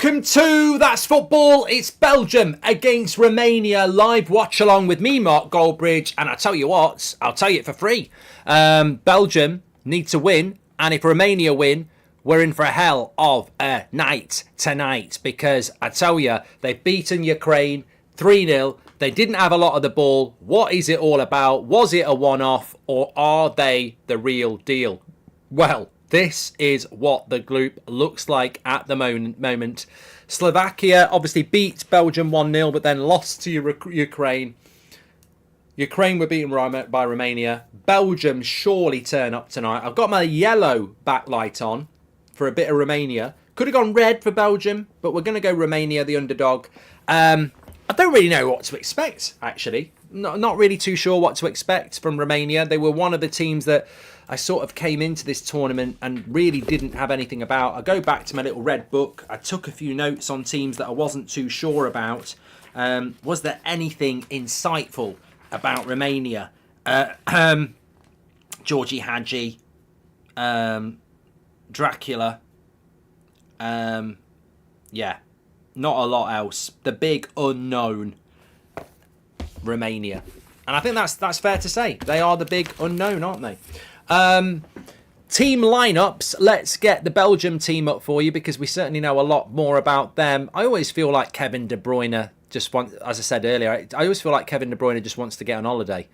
Welcome to That's Football. It's Belgium against Romania. Live watch along with me, Mark Goldbridge. And I tell you what, I'll tell you it for free. Belgium need to win. And if Romania win, we're in for a hell of a night tonight. Because I tell you, they've beaten Ukraine 3-0. They didn't have a lot of the ball. What is it all about? Was it a one-off or are they the real deal? Well, this is what the group looks like at the moment. Slovakia obviously beat Belgium 1-0, but then lost to Ukraine. Ukraine were beaten by Romania. Belgium surely turn up tonight. I've got my yellow backlight on for a bit of Romania. Could have gone red for Belgium, but we're going to go Romania, the underdog. I don't really know what to expect, actually. Not really too sure what to expect from Romania. They were one of the teams that I sort of came into this tournament and really didn't have anything about. I go back to my little red book. I took a few notes on teams that I wasn't too sure about. Was there anything insightful about Romania? Georgie Hadji, Dracula. Yeah, not a lot else. The big unknown, Romania. And I think that's fair to say. They are the big unknown, aren't they? Team lineups. Let's get the Belgium team up for you because we certainly know a lot more about them. I always feel like Kevin De Bruyne just wants, as I said earlier, I always feel like Kevin De Bruyne just wants to get on holiday.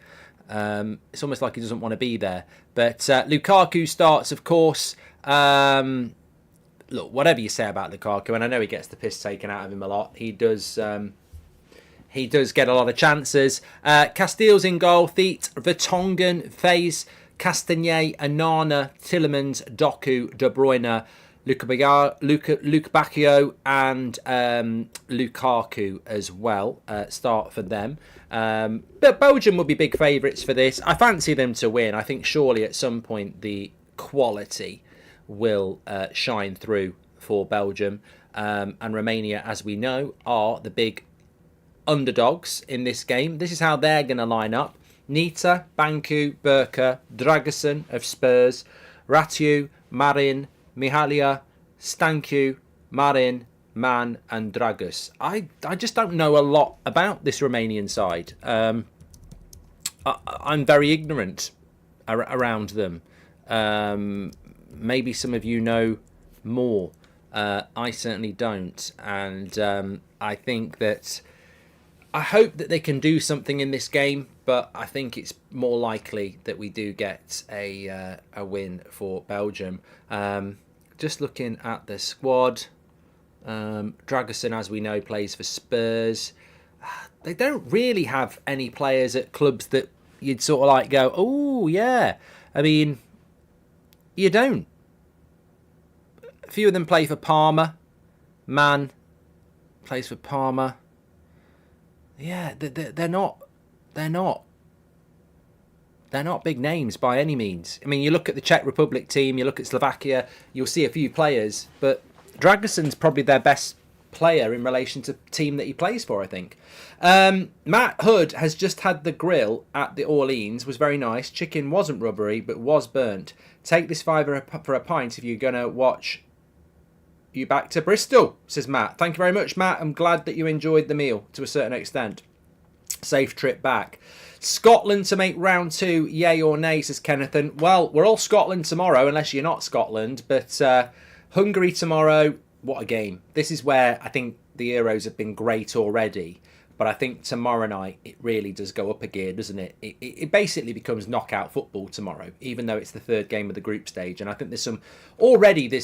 It's almost like he doesn't want to be there. But Lukaku starts, of course. Look, whatever you say about Lukaku, and I know he gets the piss taken out of him a lot. He does get a lot of chances. Casteels in goal. Theet, Vertonghen, Faes, Castagnet, Anana, Tillemans, Doku, De Bruyne, Luke Bacchio and Lukaku as well. Start for them. But Belgium will be big favourites for this. I fancy them to win. I think surely at some point the quality will shine through for Belgium. And Romania, as we know, are the big underdogs in this game. This is how they're going to line up. Nita, Banku, Burka, Dragusin of Spurs, Ratiu, Marin, Mihalia, Stanku, Marin, Man and Dragus. I just don't know a lot about this Romanian side. I'm very ignorant around them. Maybe some of you know more. I certainly don't. And I think that I hope that they can do something in this game, but I think it's more likely that we do get a win for Belgium. Just looking at the squad, Dragusin, as we know, plays for Spurs. They don't really have any players at clubs that you'd sort of like go, oh, yeah. I mean, you don't. A few of them play for Parma. Man plays for Parma. Yeah, they're not big names by any means. I mean, you look at the Czech Republic team, you look at Slovakia, you'll see a few players, but Dragusin's probably their best player in relation to the team that he plays for, I think. Matt Hood has just had the grill at the Orleans, was very nice. Chicken wasn't rubbery, but was burnt. Take this fiver for a pint if you're going to watch you back to Bristol, says Matt. Thank you very much, Matt. I'm glad that you enjoyed the meal to a certain extent. Safe trip back. Scotland to make round 2, yay or nay, says Kennethan. Well, we're all Scotland tomorrow, unless you're not Scotland. But Hungary tomorrow, what a game. This is where I think the Euros have been great already. But I think tomorrow night, it really does go up a gear, doesn't it? It basically becomes knockout football tomorrow, even though it's the third game of the group stage. And I think there's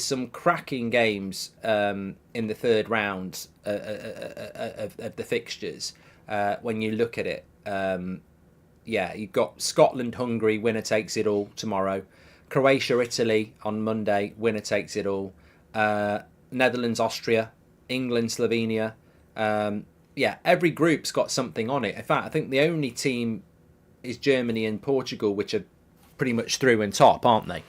some cracking games in the third round of the fixtures when you look at it. Yeah, you've got Scotland-Hungary, winner takes it all tomorrow. Croatia-Italy on Monday, winner takes it all. Netherlands-Austria, England-Slovenia. Yeah, every group's got something on it. In fact, I think the only team is Germany and Portugal, which are pretty much through and top, aren't they?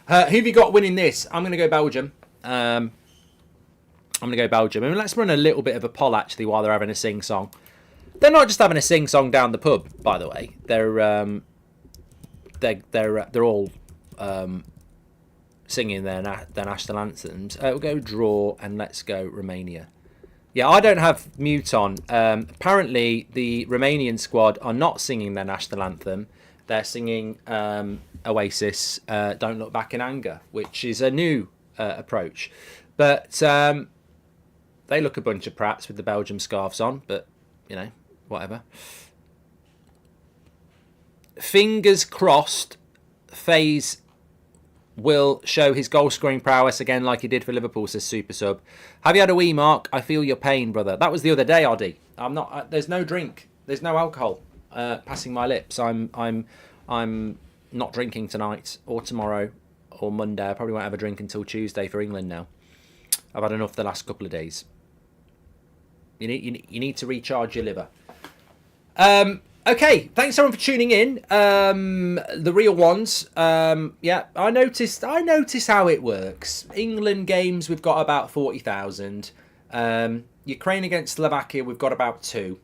Who have you got winning this? I'm going to go Belgium. And let's run a little bit of a poll, actually, while they're having a sing-song. They're not just having a sing-song down the pub, by the way. They're all singing their national anthems. We'll go draw and let's go Romania. Yeah, I don't have mute on. Apparently, the Romanian squad are not singing their national anthem. They're singing Oasis, Don't Look Back in Anger, which is a new approach. But they look a bunch of prats with the Belgium scarves on, but, you know, whatever. Fingers crossed, FaZe will show his goal-scoring prowess again like he did for Liverpool, says Super Sub. Have you had a wee, Mark? I feel your pain, brother. That was the other day, Oddie. I'm not. There's no drink. There's no alcohol passing my lips. I'm not drinking tonight or tomorrow or Monday. I probably won't have a drink until Tuesday for England now. I've had enough the last couple of days. You need to recharge your liver. Okay, thanks everyone for tuning in. The real ones. Yeah, I noticed how it works. England games, we've got about 40,000. Ukraine against Slovakia, we've got about 2.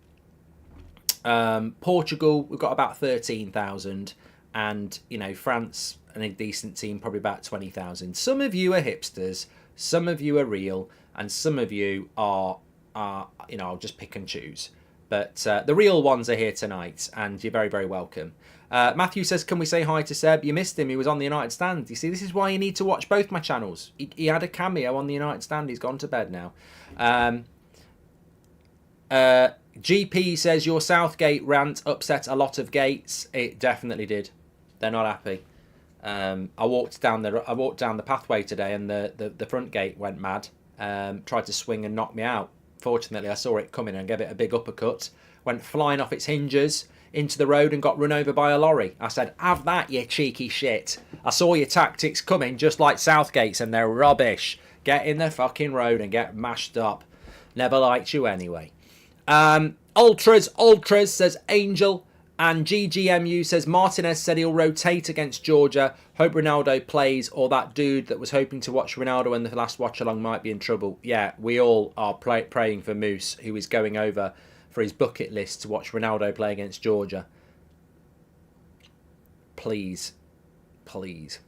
Portugal, we've got about 13,000. And, you know, France, and a decent team, probably about 20,000. Some of you are hipsters, some of you are real, and some of you are you know, I'll just pick and choose. But the real ones are here tonight, and you're very, very welcome. Matthew says, can we say hi to Seb? You missed him. He was on the United Stand. You see, this is why you need to watch both my channels. He had a cameo on the United Stand. He's gone to bed now. GP says, your Southgate rant upset a lot of gates. It definitely did. They're not happy. I walked down the pathway today, and the front gate went mad. Tried to swing and knock me out. Fortunately, I saw it coming and gave it a big uppercut. Went flying off its hinges into the road and got run over by a lorry. I said, have that, you cheeky shit. I saw your tactics coming, just like Southgate's, and they're rubbish. Get in the fucking road and get mashed up. Never liked you anyway. Ultras, says Angel. And GGMU says, Martinez said he'll rotate against Georgia. Hope Ronaldo plays, or that dude that was hoping to watch Ronaldo in the last watch-along might be in trouble. Yeah, we all are praying for Moose, who is going over for his bucket list to watch Ronaldo play against Georgia. Please. Please.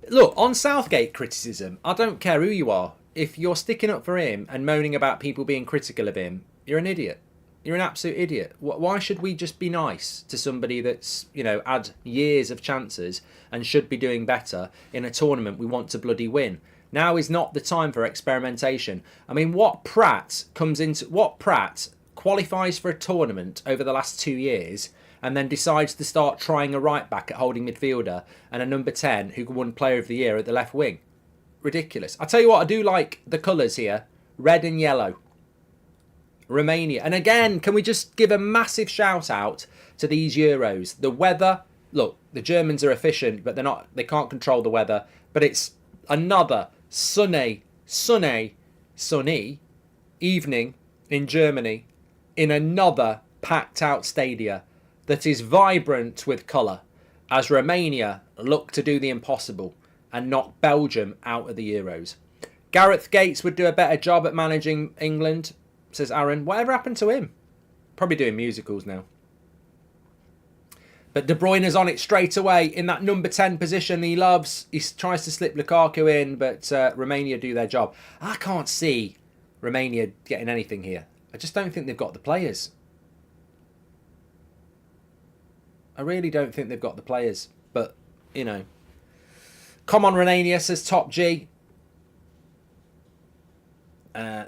Look, on Southgate criticism, I don't care who you are. If you're sticking up for him and moaning about people being critical of him, you're an idiot. You're an absolute idiot. Why should we just be nice to somebody that's, you know, had years of chances and should be doing better in a tournament we want to bloody win? Now is not the time for experimentation. I mean, what prat qualifies for a tournament over the last 2 years and then decides to start trying a right back at holding midfielder and a number 10 who won Player of the Year at the left wing? Ridiculous. I tell you what, I do like the colours here. Red and yellow. Romania. And again, can we just give a massive shout out to these Euros? The weather, look, the Germans are efficient, but they can't control the weather. But it's another sunny evening in Germany in another packed out stadia that is vibrant with colour as Romania look to do the impossible and knock Belgium out of the Euros. Gareth Gates would do a better job at managing England, says Aaron. Whatever happened to him? Probably doing musicals now. But De Bruyne is on it straight away in that number 10 position he loves. He tries to slip Lukaku in, but Romania do their job. I can't see Romania getting anything here. I just don't think they've got the players. I really don't think they've got the players. But, you know. Come on, Romania, says Top G.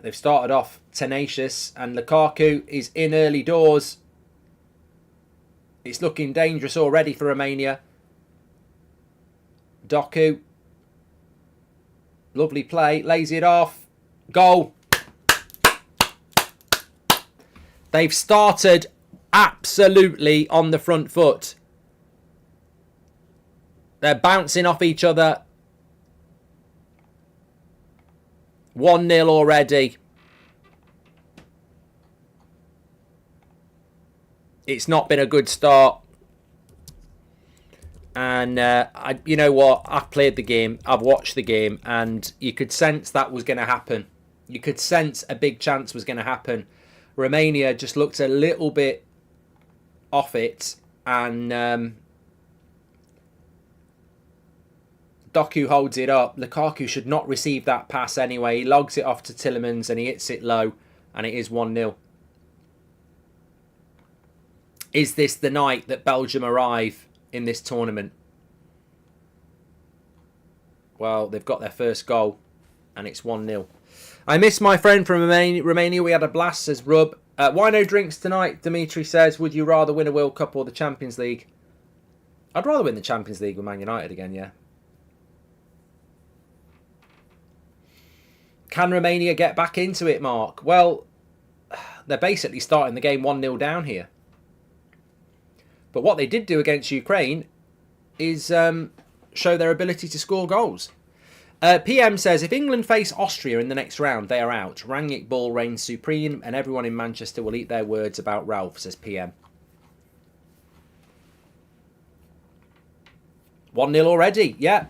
They've started off tenacious, and Lukaku is in early doors. It's looking dangerous already for Romania. Doku. Lovely play. Lays it off. Goal. They've started absolutely on the front foot. They're bouncing off each other. 1-0 already. It's not been a good start. And you know what? I've played the game. I've watched the game. And you could sense that was going to happen. You could sense a big chance was going to happen. Romania just looked a little bit off it. And Doku holds it up. Lukaku should not receive that pass anyway. He logs it off to Tielemans and he hits it low. And it is 1-0. Is this the night that Belgium arrive in this tournament? Well, they've got their first goal. And it's 1-0. I miss my friend from Romania. We had a blast, says Rub. Why no drinks tonight? Dimitri says, would you rather win a World Cup or the Champions League? I'd rather win the Champions League with Man United again, yeah. Can Romania get back into it, Mark? Well, they're basically starting the game 1-0 down here. But what they did do against Ukraine is show their ability to score goals. PM says, if England face Austria in the next round, they are out. Rangnick ball reigns supreme and everyone in Manchester will eat their words about Ralph, says PM. 1-0 already, yeah.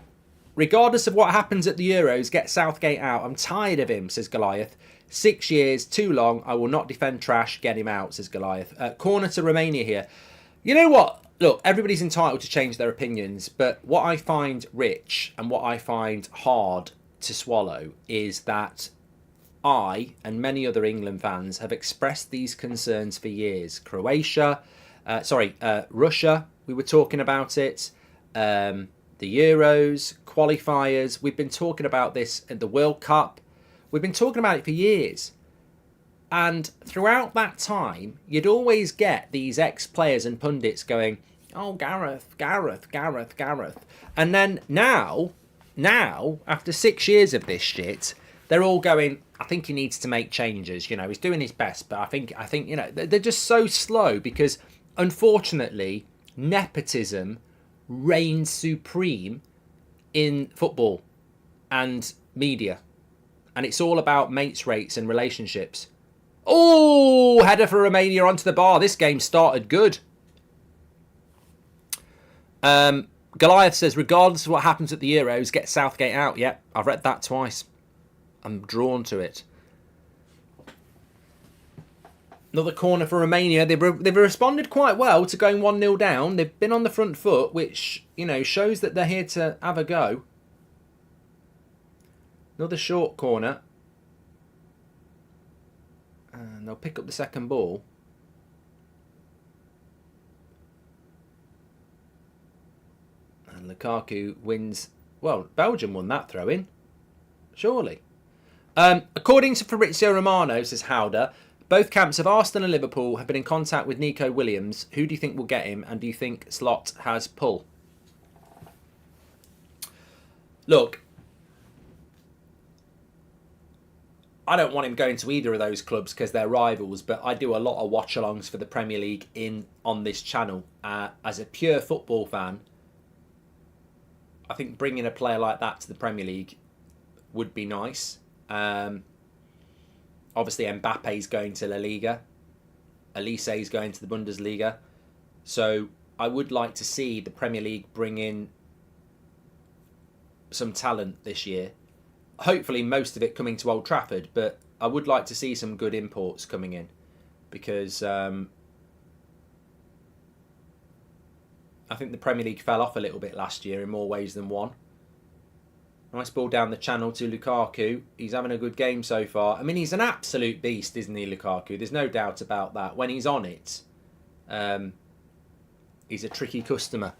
Regardless of what happens at the Euros, get Southgate out. I'm tired of him, says Goliath. 6 years, too long. I will not defend trash. Get him out, says Goliath. Corner to Romania here. You know what? Look, everybody's entitled to change their opinions, but what I find rich and what I find hard to swallow is that I and many other England fans have expressed these concerns for years. Russia, we were talking about it. The Euros, qualifiers. We've been talking about this at the World Cup. We've been talking about it for years. And throughout that time, you'd always get these ex-players and pundits going, oh, Gareth. And then now, after 6 years of this shit, they're all going, I think he needs to make changes. You know, he's doing his best, but I think you know, they're just so slow because, unfortunately, nepotism reigns supreme in football and media. And it's all about mates rates and relationships. Oh, header for Romania onto the bar. This game started good. Goliath says, regardless of what happens at the Euros, get Southgate out. Yep, I've read that twice. I'm drawn to it. Another corner for Romania. They've responded quite well to going 1-0 down. They've been on the front foot, which, you know, shows that they're here to have a go. Another short corner. And they'll pick up the second ball. And Lukaku wins. Well, Belgium won that throw-in. Surely. According to Fabrizio Romano, says Howder, both camps of Arsenal and Liverpool have been in contact with Nico Williams. Who do you think will get him? And do you think Slot has pull? Look, I don't want him going to either of those clubs because they're rivals, but I do a lot of watch-alongs for the Premier League on this channel. As a pure football fan, I think bringing a player like that to the Premier League would be nice. Obviously, Mbappe's going to La Liga. Elise's going to the Bundesliga. So I would like to see the Premier League bring in some talent this year. Hopefully most of it coming to Old Trafford, but I would like to see some good imports coming in because I think the Premier League fell off a little bit last year in more ways than one. Nice ball down the channel to Lukaku. He's having a good game so far. I mean, he's an absolute beast, isn't he, Lukaku? There's no doubt about that. When he's on it, he's a tricky customer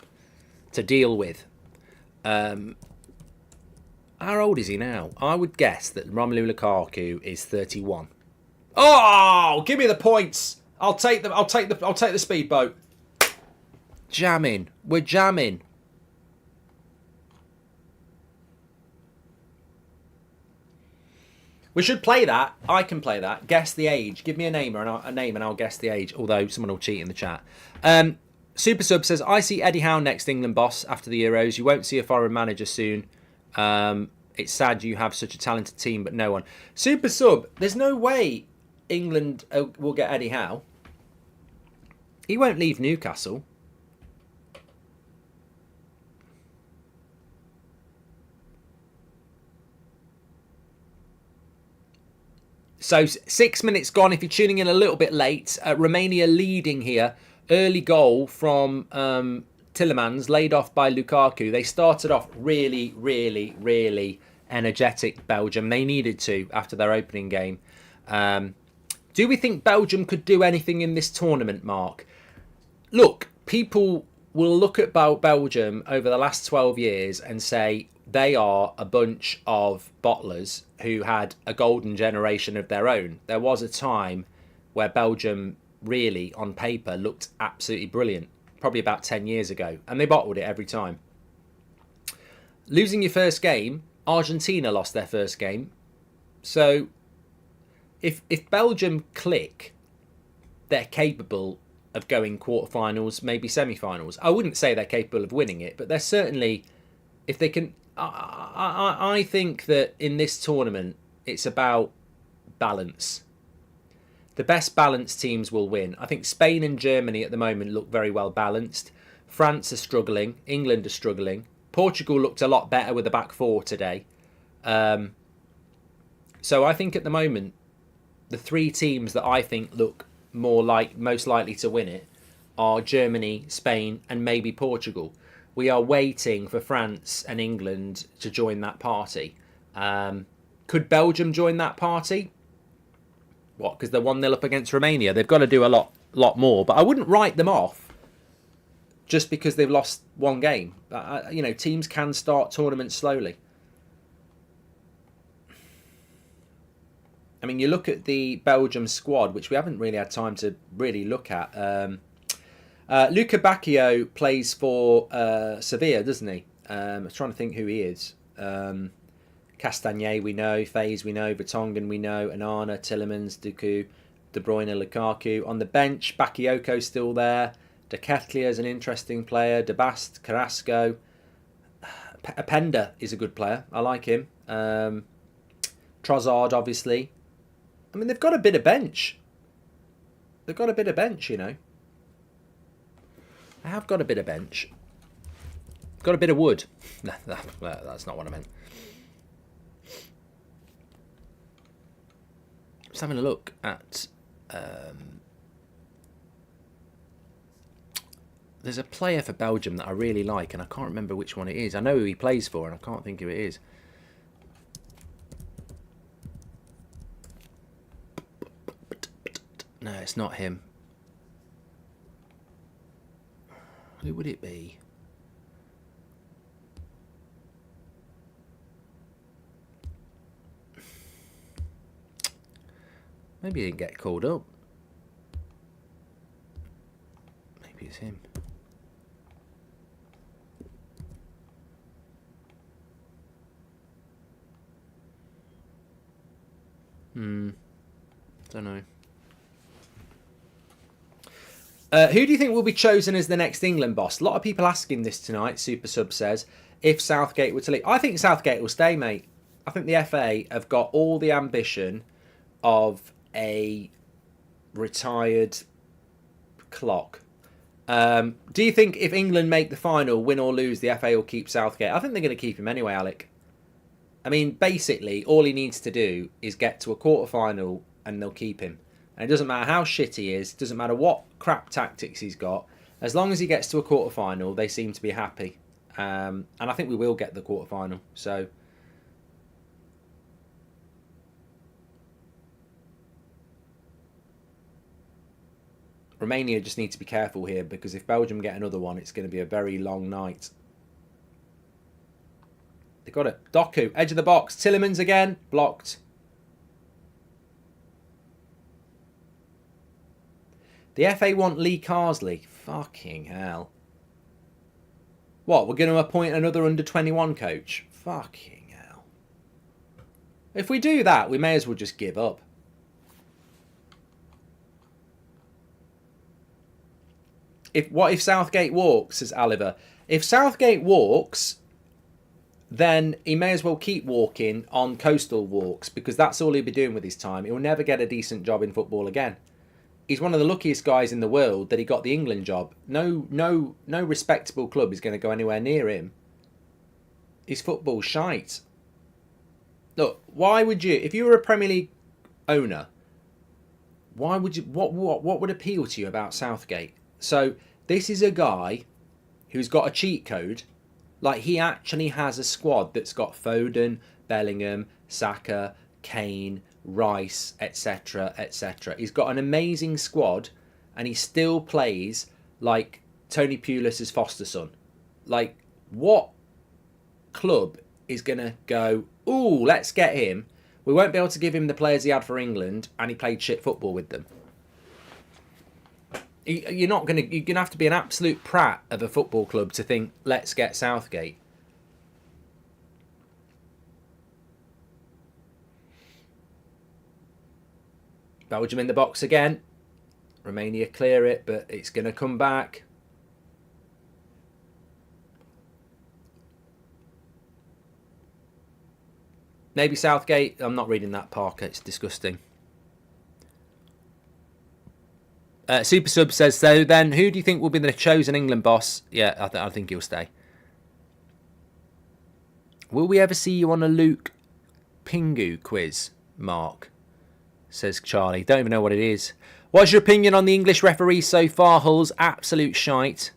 to deal with. How old is he now? I would guess that Romelu Lukaku is 31. Oh, give me the points. I'll take the speedboat. Jamming. We're jamming. We should play that. I can play that. Guess the age. Give me a name and I'll guess the age. Although someone will cheat in the chat. Super Sub says, I see Eddie Howe next England boss after the Euros. You won't see a foreign manager soon. It's sad you have such a talented team, but no one. Super Sub, there's no way England will get Eddie Howe. He won't leave Newcastle. So 6 minutes gone. If you're tuning in a little bit late, Romania leading here. Early goal from Tillemans, laid off by Lukaku. They started off really, really, really energetic, Belgium. They needed to after their opening game. Do we think Belgium could do anything in this tournament, Mark? Look, people will look at Belgium over the last 12 years and say they are a bunch of bottlers who had a golden generation of their own. There was a time where Belgium really, on paper, looked absolutely brilliant, probably about 10 years ago, and they bottled it every time. Losing your first game, Argentina lost their first game. So if Belgium click, they're capable of going quarterfinals, maybe semi-finals. I wouldn't say they're capable of winning it, but they're certainly, if they can, I think that in this tournament, it's about balance. The best balanced teams will win. I think Spain and Germany at the moment look very well balanced. France are struggling. England are struggling. Portugal looked a lot better with the back four today. So I think at the moment, the three teams that I think look most likely to win it are Germany, Spain, and maybe Portugal. We are waiting for France and England to join that party. Could Belgium join that party? What? Because they're 1-0 up against Romania. They've got to do a lot more. But I wouldn't write them off just because they've lost one game. Teams can start tournaments slowly. I mean, you look at the Belgium squad, which we haven't really had time to really look at. Luca Bacchio plays for Sevilla, doesn't he? I'm trying to think who he is. Castagnet we know, Faze we know, Vertonghen we know, Onana, Tillemans, Doku, De Bruyne, Lukaku. On the bench, Bakayoko's still there. De Ketlier's an interesting player. De Bast, Carrasco. Openda is a good player. I like him. Trossard, obviously. I mean, they've got a bit of bench. They've got a bit of bench, you know. I have got a bit of bench. Got a bit of wood. No, that's not what I meant. Just having a look at... there's a player for Belgium that I really like, and I can't remember which one it is. I know who he plays for, and I can't think who it is. No, it's not him. Who would it be? Maybe he didn't get called up. Maybe it's him. Don't know. Who do you think will be chosen as the next England boss? A lot of people asking this tonight, Super Sub says, if Southgate were to leave. I think Southgate will stay, mate. I think the FA have got all the ambition of a retired clock. Do you think if England make the final, win or lose, the FA will keep Southgate? I think they're going to keep him anyway, Alec. I mean, basically, all he needs to do is get to a quarter-final and they'll keep him. And it doesn't matter how shit he is, doesn't matter what crap tactics he's got, as long as he gets to a quarter-final, they seem to be happy. And I think we will get the quarter-final. So Romania just need to be careful here, because if Belgium get another one, it's going to be a very long night. They got it. Doku, edge of the box. Tillemans again, blocked. The FA want Lee Carsley. Fucking hell. What, we're going to appoint another under-21 coach? Fucking hell. If we do that, we may as well just give up. What if Southgate walks, says Oliver? If Southgate walks, then he may as well keep walking on coastal walks, because that's all he'll be doing with his time. He'll never get a decent job in football again. He's one of the luckiest guys in the world that he got the England job. No respectable club is going to go anywhere near him. His football's shite. Look, why would you, if you were a Premier League owner, why would you? What would appeal to you about Southgate? So this is a guy who's got a cheat code. Like, he actually has a squad that's got Foden, Bellingham, Saka, Kane, Rice, etc., etc. He's got an amazing squad, and he still plays like Tony Pulis' foster son. Like, what club is going to go, ooh, let's get him? We won't be able to give him the players he had for England, and he played shit football with them. You're going to have to be an absolute prat of a football club to think, let's get Southgate. Belgium in the box again. Romania clear it, but it's going to come back. Maybe Southgate. I'm not reading that, Parker. It's disgusting. Super Sub says, so then who do you think will be the chosen England boss? Yeah, I think he'll stay. Will we ever see you on a Luke Pingu quiz, Mark? Says Charlie. Don't even know what it is. What's your opinion on the English referees so far, Hull's? Absolute shite.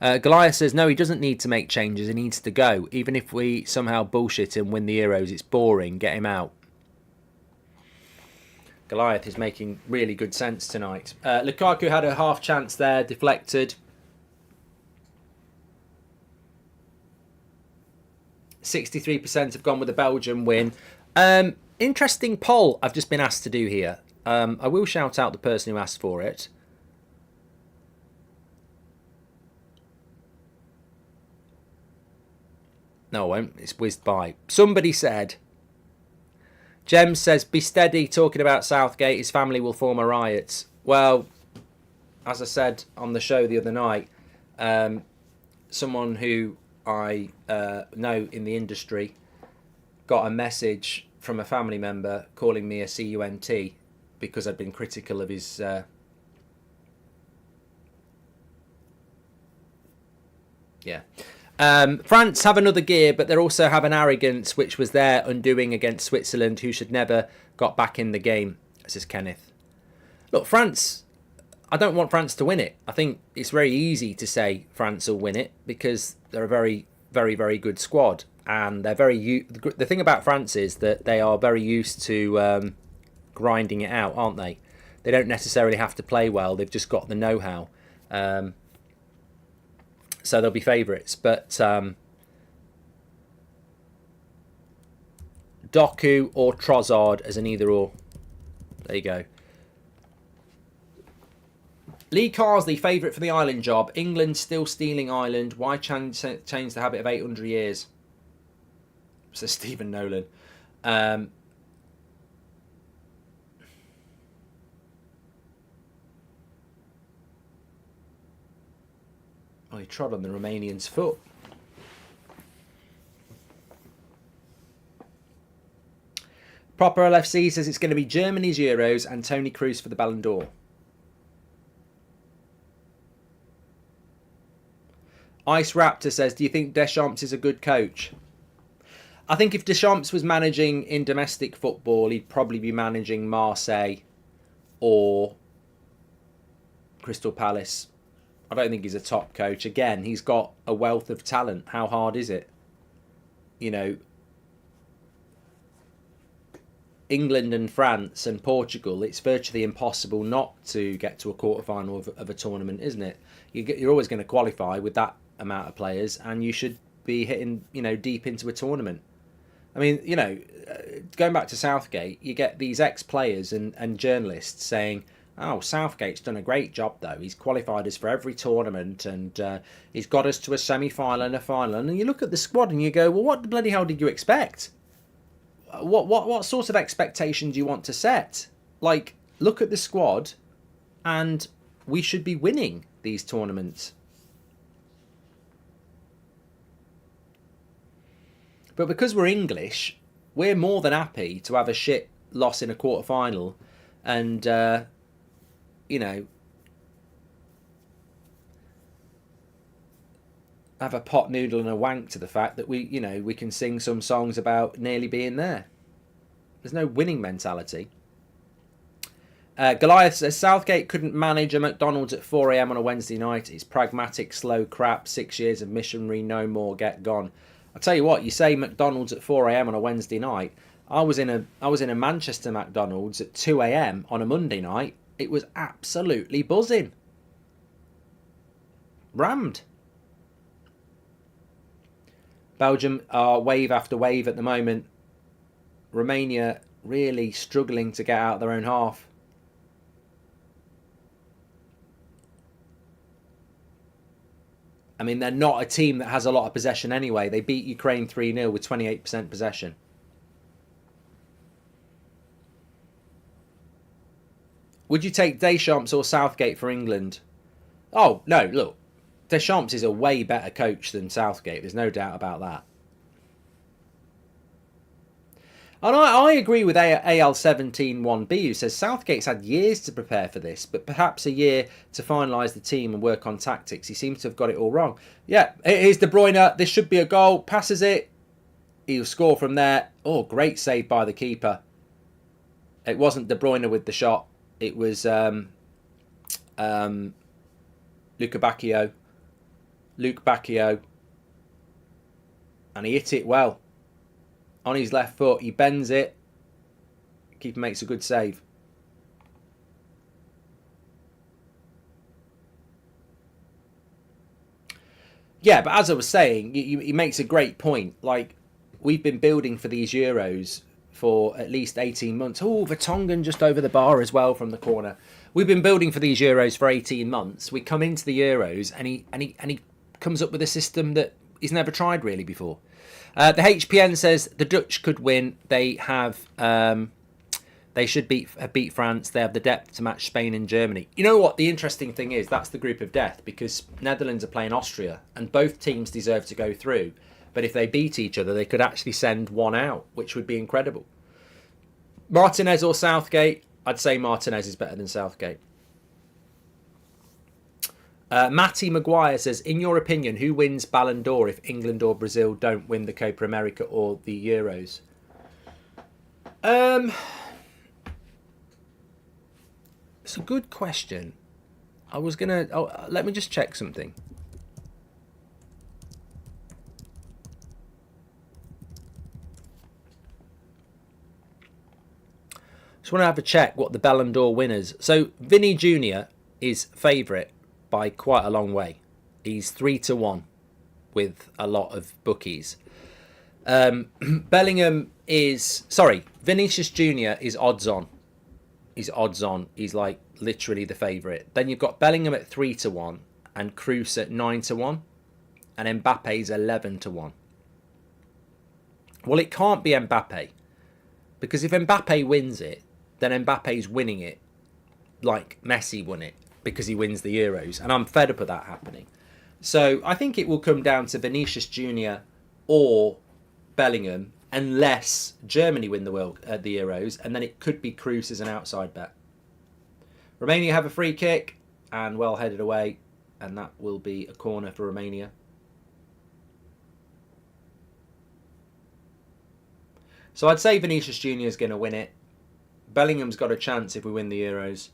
Goliath says, no, he doesn't need to make changes. He needs to go. Even if we somehow bullshit and win the Euros, it's boring. Get him out. Goliath is making really good sense tonight. Lukaku had a half chance there, deflected. 63% have gone with the Belgium win. Interesting poll I've just been asked to do here. I will shout out the person who asked for it. No, I won't. It's whizzed by. Somebody said, Jem says, be steady talking about Southgate. His family will form a riot. Well, as I said on the show the other night, someone who I know in the industry got a message from a family member calling me a cunt because I'd been critical of his... France have another gear, but they also have an arrogance, which was their undoing against Switzerland, who should never got back in the game, says Kenneth. Look, France, I don't want France to win it. I think it's very easy to say France will win it because they're a very, very, very good squad. And they're the thing about France is that they are very used to grinding it out, aren't they? They don't necessarily have to play well. They've just got the know-how. So they'll be favourites. But Doku or Trossard as an either-or. There you go. Lee Carsley, favourite for the Ireland job. England still stealing Ireland. Why change the habit of 800 years? Says Stephen Nolan. Oh, he trod on the Romanian's foot. Proper LFC says it's going to be Germany's Euros and Tony Kroos for the Ballon d'Or. Ice Raptor says, do you think Deschamps is a good coach? I think if Deschamps was managing in domestic football, he'd probably be managing Marseille or Crystal Palace. I don't think he's a top coach. Again, he's got a wealth of talent. How hard is it? You know, England and France and Portugal, it's virtually impossible not to get to a quarterfinal of a tournament, isn't it? You're always going to qualify with that amount of players, and you should be hitting, deep into a tournament. I mean, going back to Southgate, you get these ex-players and journalists saying, oh, Southgate's done a great job, though. He's qualified us for every tournament, and he's got us to a semi-final and a final. And you look at the squad and you go, well, what the bloody hell did you expect? What sort of expectation do you want to set? Like, look at the squad, and we should be winning these tournaments. But because we're English, we're more than happy to have a shit loss in a quarter-final and, have a pot noodle and a wank to the fact that we can sing some songs about nearly being there. There's no winning mentality. Goliath says Southgate couldn't manage a McDonald's at 4 a.m. on a Wednesday night. It's pragmatic, slow crap. 6 years of missionary, no more, get gone. I'll tell you what. You say McDonald's at 4 a.m. on a Wednesday night. I was in a Manchester McDonald's at 2 a.m. on a Monday night. It was absolutely buzzing. Rammed. Belgium are wave after wave at the moment. Romania really struggling to get out of their own half. I mean, they're not a team that has a lot of possession anyway. They beat Ukraine 3-0 with 28% possession. Would you take Deschamps or Southgate for England? Oh, no, look. Deschamps is a way better coach than Southgate. There's no doubt about that. And I agree with AL171B, who says Southgate's had years to prepare for this, but perhaps a year to finalise the team and work on tactics. He seems to have got it all wrong. Yeah, here's De Bruyne. This should be a goal. Passes it. He'll score from there. Oh, great save by the keeper. It wasn't De Bruyne with the shot. It was Luke Bacchio. And he hit it well. On his left foot, he bends it. Keeper makes a good save. Yeah, but as I was saying, he makes a great point. Like, we've been building for these Euros for at least 18 months. Oh, Vertonghen just over the bar as well from the corner. We've been building for these Euros for 18 months. We come into the Euros and he comes up with a system that he's never tried really before. The HPN says the Dutch could win. They have, they should beat France. They have the depth to match Spain and Germany. You know what? The interesting thing is that's the group of death because Netherlands are playing Austria and both teams deserve to go through. But if they beat each other, they could actually send one out, which would be incredible. Martinez or Southgate? I'd say Martinez is better than Southgate. Matty Maguire says, in your opinion, who wins Ballon d'Or if England or Brazil don't win the Copa America or the Euros? It's a good question. I was going to... Oh, let me just check something. Just want to have a check what the Ballon d'Or winners... So, Vinny Jr. is favourite by quite a long way. He's 3-1 with a lot of bookies. Bellingham is... Sorry, Vinicius Jr. is odds on. He's odds on. He's like literally the favourite. Then you've got Bellingham at 3-1 and Kroos at 9-1 and Mbappe's 11-1. Well, it can't be Mbappe because if Mbappe wins it, then Mbappe's winning it like Messi won it because he wins the Euros, and I'm fed up of that happening. So I think it will come down to Vinicius Jr. or Bellingham unless Germany win the Euros, and then it could be Kroos as an outside bet. Romania have a free kick and well headed away, and that will be a corner for Romania. So I'd say Vinicius Jr. is going to win it. Bellingham's got a chance if we win the Euros.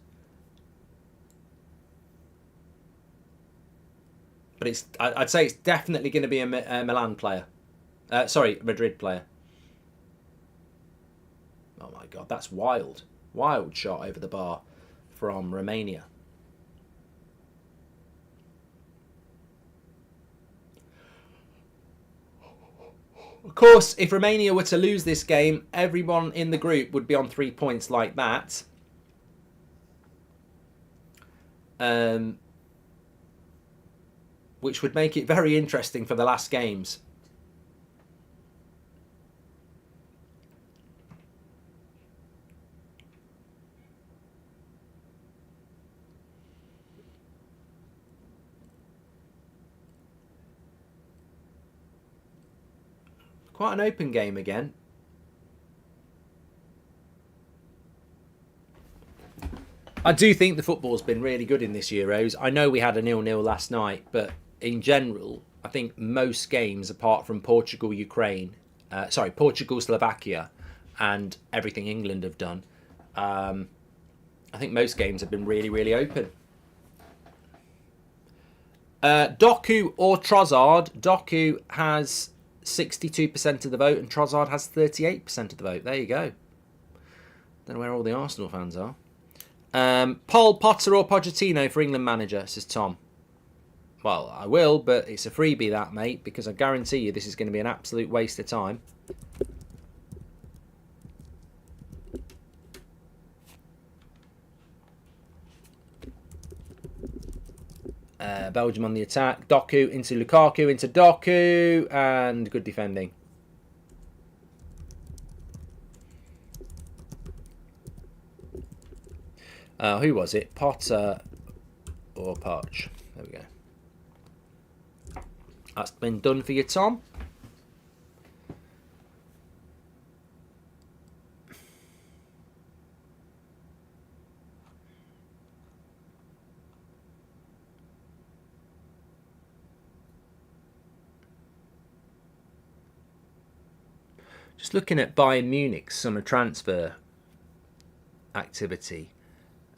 But I'd say it's definitely going to be a Milan player. Madrid player. Oh my God, that's wild. Wild shot over the bar from Romania. Of course, if Romania were to lose this game, everyone in the group would be on 3 points like that. Which would make it very interesting for the last games. Quite an open game again. I do think the football's been really good in this Euros. I know we had a 0-0 last night, but in general, I think most games, apart from Portugal, Slovakia, and everything England have done, I I think most games have been really, really open. Doku or Trossard. Doku has 62% of the vote and Trossard has 38% of the vote. There you go. Don't know where all the Arsenal fans are. Paul Potter or Pochettino for England manager, says Tom. Well, I will, but it's a freebie that, mate, because I guarantee you this is going to be an absolute waste of time. Belgium on the attack. Doku into Lukaku, into Doku, and good defending. Who was it? Potter or Poch? There we go. That's been done for you, Tom. Just looking at Bayern Munich's summer transfer activity.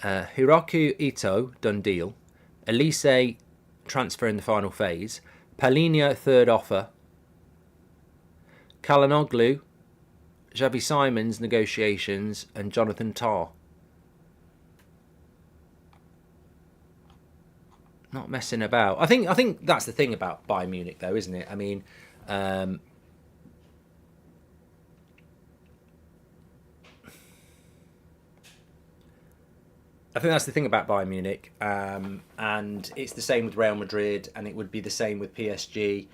Hiroki Ito, done deal. Elise, transfer in the final phase. Paulinho, third offer. Kalanoglu, Xavi Simons, negotiations, and Jonathan Tah. Not messing about. I think that's the thing about Bayern Munich, though, isn't it? I mean, I think that's the thing about Bayern Munich, and it's the same with Real Madrid, and it would be the same with PSG.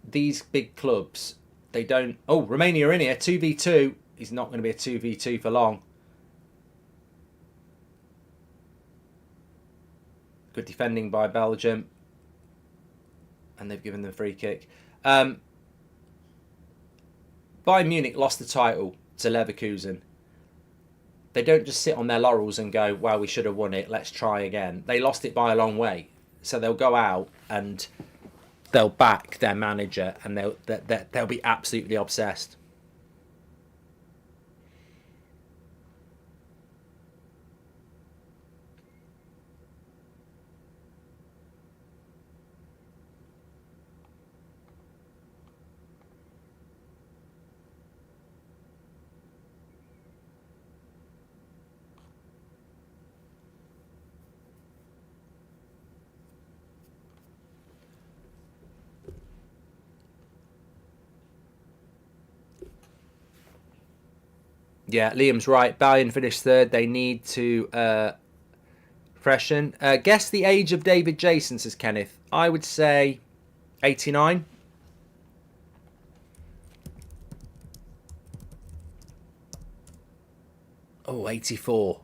These big clubs, they don't... Oh, Romania in here, 2v2. He's not going to be a 2v2 for long. Good defending by Belgium. And they've given them a free kick. Bayern Munich lost the title to Leverkusen. They don't just sit on their laurels and go, well, we should have won it, let's try again. They lost it by a long way. So they'll go out and they'll back their manager and they'll be absolutely obsessed. Yeah, Liam's right. Bayern finished third. They need to freshen. Guess the age of David Jason, says Kenneth. I would say 89. Oh, 84.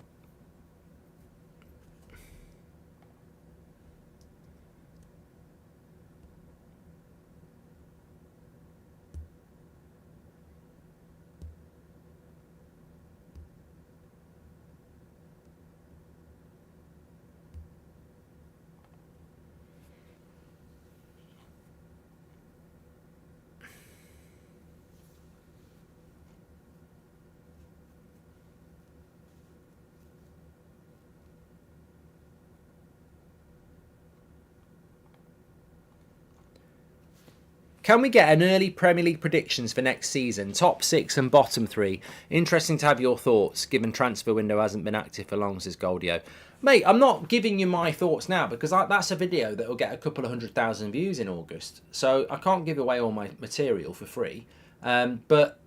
Can we get an early Premier League predictions for next season? Top 6 and bottom 3. Interesting to have your thoughts, given transfer window hasn't been active for long, says Goldio. Mate, I'm not giving you my thoughts now because that's a video that will get a couple of 100,000 views in August. So I can't give away all my material for free. But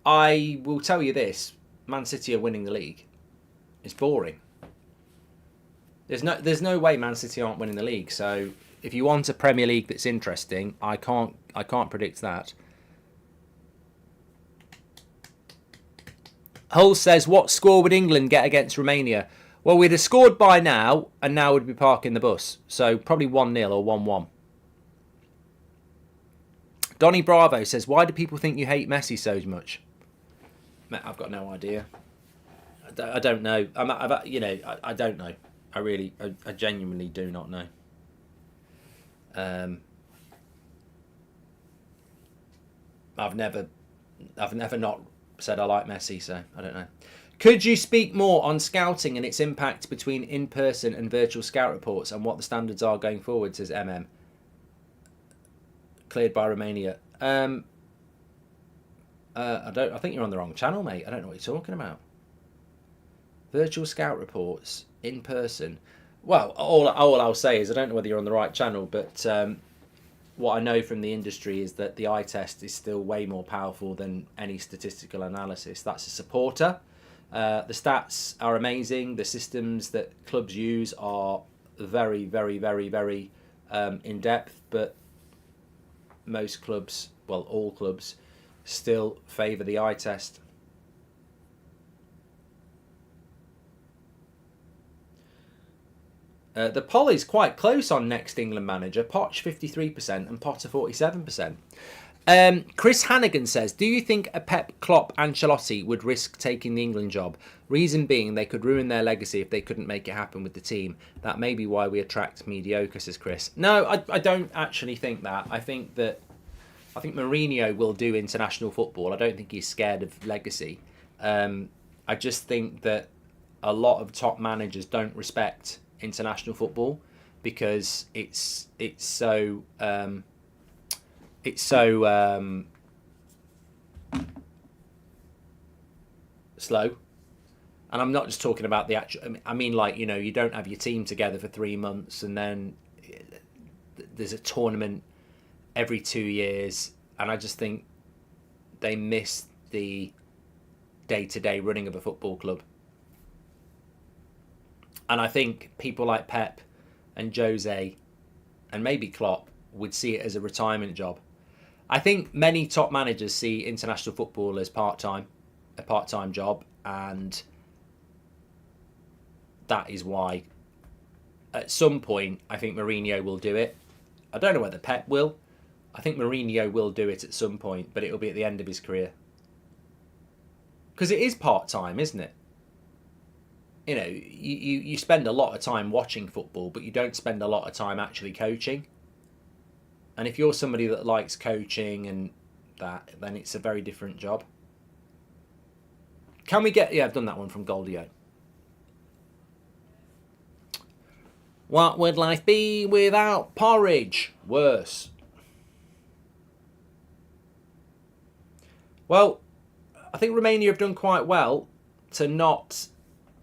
I will tell you this. Man City are winning the league. It's boring. There's no way Man City aren't winning the league. So if you want a Premier League that's interesting, I can't predict that. Hull says, what score would England get against Romania? Well, we'd have scored by now, and now we'd be parking the bus. So probably 1-0 or 1-1. Donny Bravo says, why do people think you hate Messi so much? I've got no idea. I don't know. I don't know. I genuinely do not know. I've never not said I like Messi, so I don't know. Could you speak more on scouting and its impact between in-person and virtual scout reports and what the standards are going forward, says MM. Cleared by Romania. I think you're on the wrong channel, mate. I don't know what you're talking about. Virtual scout reports, in person. Well, all I'll say is I don't know whether you're on the right channel, but what I know from the industry is that the eye test is still way more powerful than any statistical analysis. That's a supporter. The stats are amazing. The systems that clubs use are very, very, very, very in depth, but most clubs, well, all clubs, still favour the eye test. The poll is quite close on next England manager. Poch 53% and Potter 47%. Chris Hannigan says, do you think a Pep, Klopp, Ancelotti would risk taking the England job? Reason being, they could ruin their legacy if they couldn't make it happen with the team. That may be why we attract mediocre, says Chris. No, I don't actually think that. I think Mourinho will do international football. I don't think he's scared of legacy. I just think that a lot of top managers don't respect international football because it's so slow. And I'm not just talking about the actual, I mean, like, you know, you don't have your team together for 3 months and then there's a tournament every 2 years. And I just think they miss the day-to-day running of a football club. And I think people like Pep and Jose and maybe Klopp would see it as a retirement job. I think many top managers see international football as a part-time job, and that is why at some point I think Mourinho will do it. I don't know whether Pep will. I think Mourinho will do it at some point, but it'll be at the end of his career. Because it is part-time, isn't it? You know, you spend a lot of time watching football, but you don't spend a lot of time actually coaching. And if you're somebody that likes coaching and that, then it's a very different job. Can we get... Yeah, I've done that one from Goldio. What would life be without porridge? Worse. Well, I think Romania have done quite well to not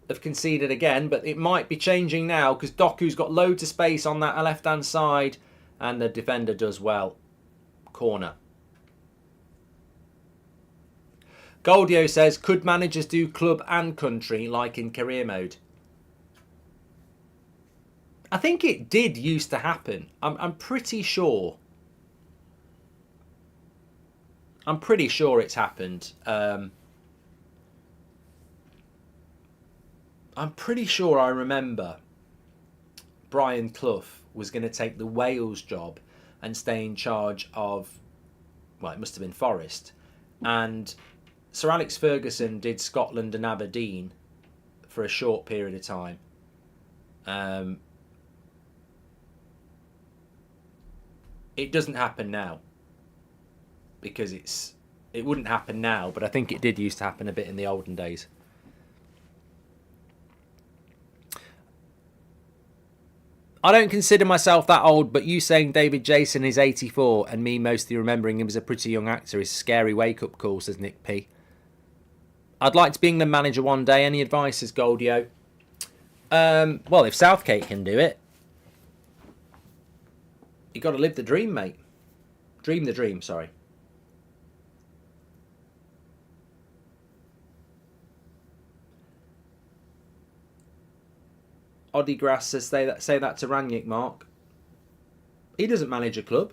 have conceded again, but it might be changing now because Doku's got loads of space on that left-hand side and the defender does well. Corner. Goldio says, could managers do club and country like in career mode? I think it did used to happen. I'm pretty sure. I'm pretty sure it's happened. I'm pretty sure I remember Brian Clough was going to take the Wales job and stay in charge of, well, it must have been Forest. And Sir Alex Ferguson did Scotland and Aberdeen for a short period of time. It doesn't happen now because it wouldn't happen now, but I think it did used to happen a bit in the olden days. I don't consider myself that old, but you saying David Jason is 84 and me mostly remembering him as a pretty young actor is a scary wake-up call, says Nick P. I'd like to be England manager one day. Any advice, says Goldio? Well, if Southgate can do it, you got to live the dream, mate. Dream the dream, sorry. Oddigrass says say that to Rangnick, Mark. He doesn't manage a club.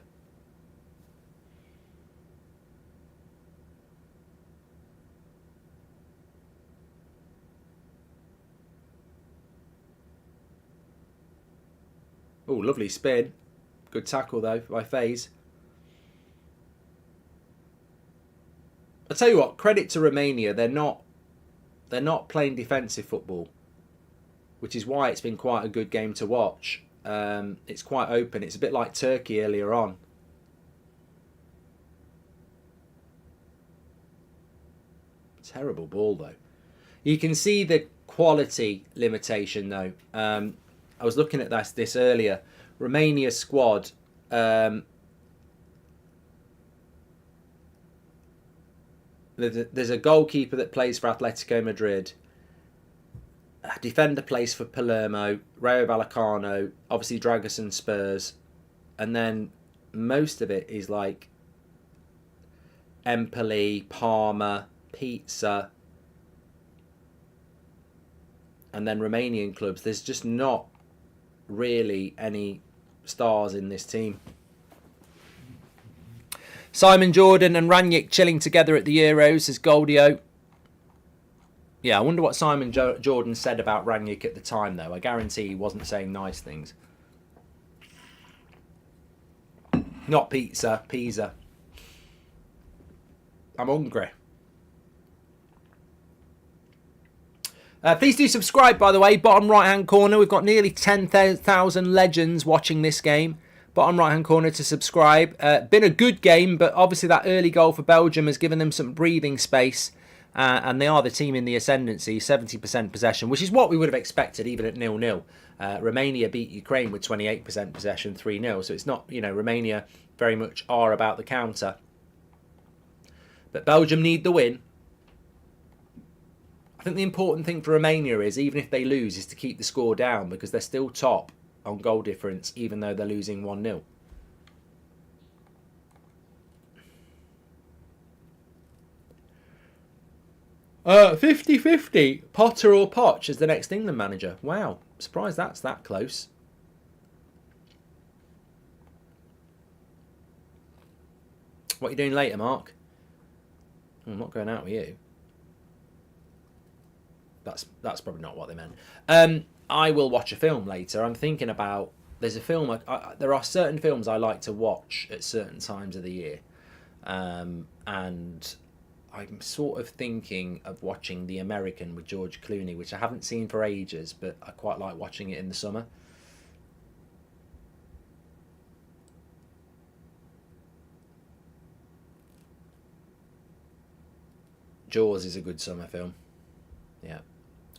Oh, lovely spin. Good tackle though by FaZe. I tell you what, credit to Romania. They're not playing defensive football, which is why it's been quite a good game to watch. It's quite open. It's a bit like Turkey earlier on. Terrible ball, though. You can see the quality limitation though. I was looking at this earlier. Romania squad. There's a goalkeeper that plays for Atletico Madrid. A defender plays for Palermo, Rayo Vallecano, obviously Dragosin Spurs, and then most of it is like Empoli, Parma, Pizza, and then Romanian clubs. There's just not really any stars in this team. Simon Jordan and Ranić chilling together at the Euros, says Goldio. Yeah, I wonder what Simon Jordan said about Ranić at the time, though. I guarantee he wasn't saying nice things. Not pizza, pizza. I'm hungry. Please do subscribe, by the way. Bottom right-hand corner, we've got nearly 10,000 legends watching this game. Bottom right-hand corner to subscribe. Been a good game, but obviously that early goal for Belgium has given them some breathing space. And they are the team in the ascendancy, 70% possession, which is what we would have expected even at 0-0. Romania beat Ukraine with 28% possession, 3-0. So it's not, Romania very much are about the counter. But Belgium need the win. I think the important thing for Romania is, even if they lose, is to keep the score down, because they're still top on goal difference, even though they're losing 1-0. Uh, 50-50, Potter or Poch as the next England manager. Wow, surprised that's that close. What are you doing later, Mark? I'm not going out with you. That's probably not what they meant. I will watch a film later. I'm thinking about, there's a film, there are certain films I like to watch at certain times of the year. And I'm sort of thinking of watching The American with George Clooney, which I haven't seen for ages, but I quite like watching it in the summer. Jaws is a good summer film. Yeah.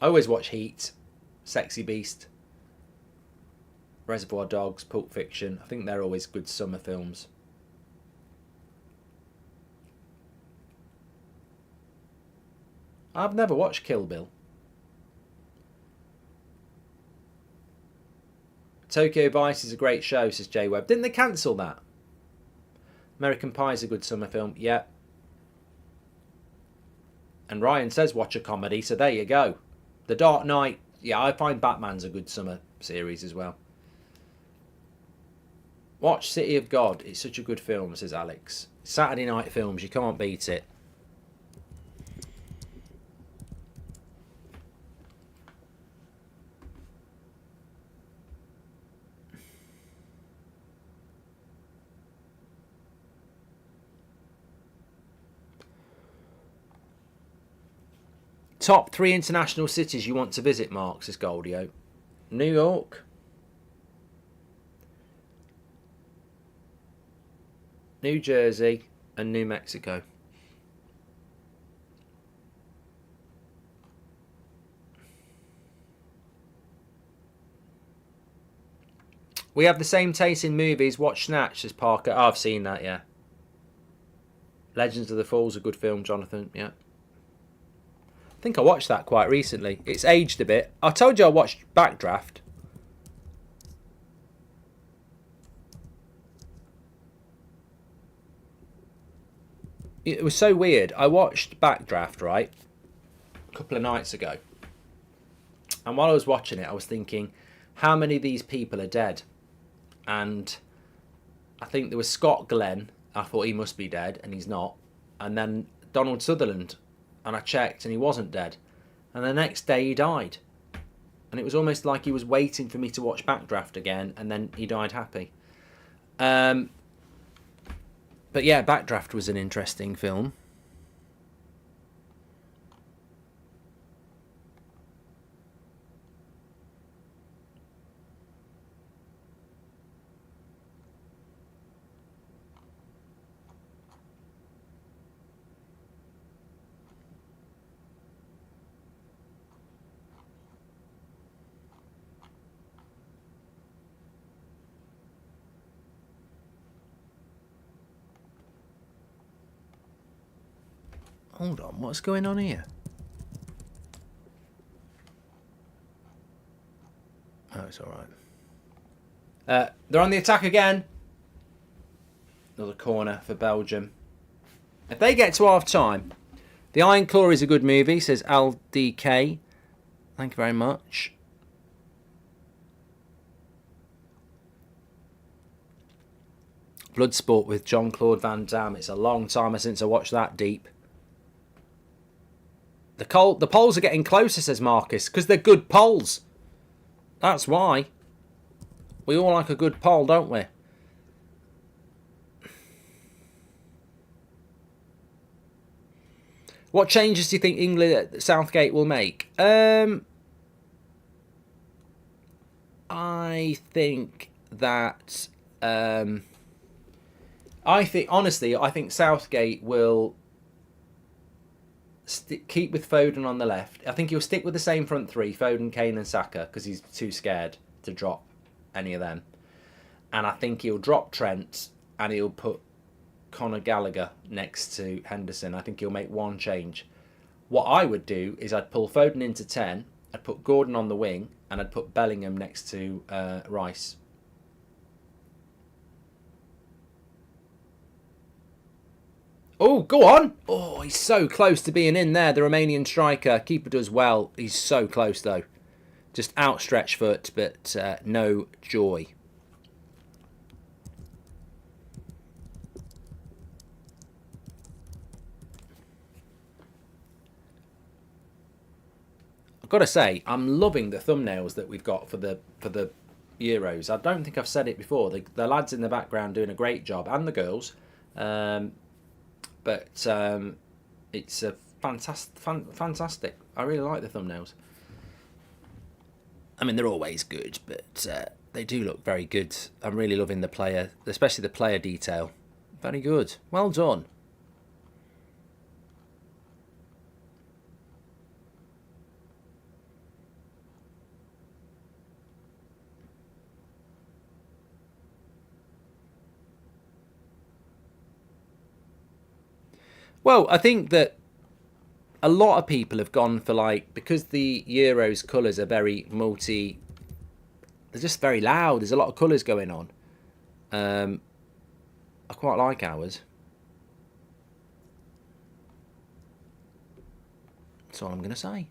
I always watch Heat, Sexy Beast, Reservoir Dogs, Pulp Fiction. I think they're always good summer films. I've never watched Kill Bill. Tokyo Vice is a great show, says J Webb. Didn't they cancel that? American Pie is a good summer film. Yeah. And Ryan says watch a comedy, so there you go. The Dark Knight. Yeah, I find Batman's a good summer series as well. Watch City of God. It's such a good film, says Alex. Saturday night films, you can't beat it. Top 3 international cities you want to visit, Mark, says Goldio. New York, New Jersey, and New Mexico. We have the same taste in movies. Watch Snatch, says Parker. Oh, I've seen that, yeah. Legends of the Falls, a good film, Jonathan, yeah. I think I watched that quite recently. It's aged a bit. I told you I watched Backdraft. It was so weird. I watched Backdraft, right, a couple of nights ago. And while I was watching it, I was thinking, how many of these people are dead? And I think there was Scott Glenn. I thought he must be dead, and he's not. And then Donald Sutherland. And I checked, and he wasn't dead. And the next day, he died. And it was almost like he was waiting for me to watch Backdraft again, and then he died happy. But yeah, Backdraft was an interesting film. Hold on, what's going on here? Oh, it's all right. They're on the attack again. Another corner for Belgium. If they get to half-time... The Iron Claw is a good movie, says LDK. Thank you very much. Bloodsport with Jean-Claude Van Damme. It's a long time since I watched that deep. The polls are getting closer, says Marcus, because they're good polls. That's why. We all like a good poll, don't we? What changes do you think England Southgate will make? I think that... I think Southgate will keep with Foden on the left. I think he'll stick with the same front three, Foden, Kane and Saka, because he's too scared to drop any of them. And I think he'll drop Trent and he'll put Conor Gallagher next to Henderson. I think he'll make one change. What I would do is I'd pull Foden into 10, I'd put Gordon on the wing, and I'd put Bellingham next to Rice. Oh, go on. Oh, he's so close to being in there. The Romanian striker. Keeper does well. He's so close, though. Just outstretched foot, but no joy. I've got to say, I'm loving the thumbnails that we've got for the Euros. I don't think I've said it before. The lads in the background doing a great job, and the girls. But it's a fantastic. I really like the thumbnails. I mean, they're always good, but they do look very good. I'm really loving the player, especially the player detail. Very good. Well done. Well, I think that a lot of people have gone for, like, because the Euros colours are very they're just very loud. There's a lot of colours going on. I quite like ours. That's all I'm going to say.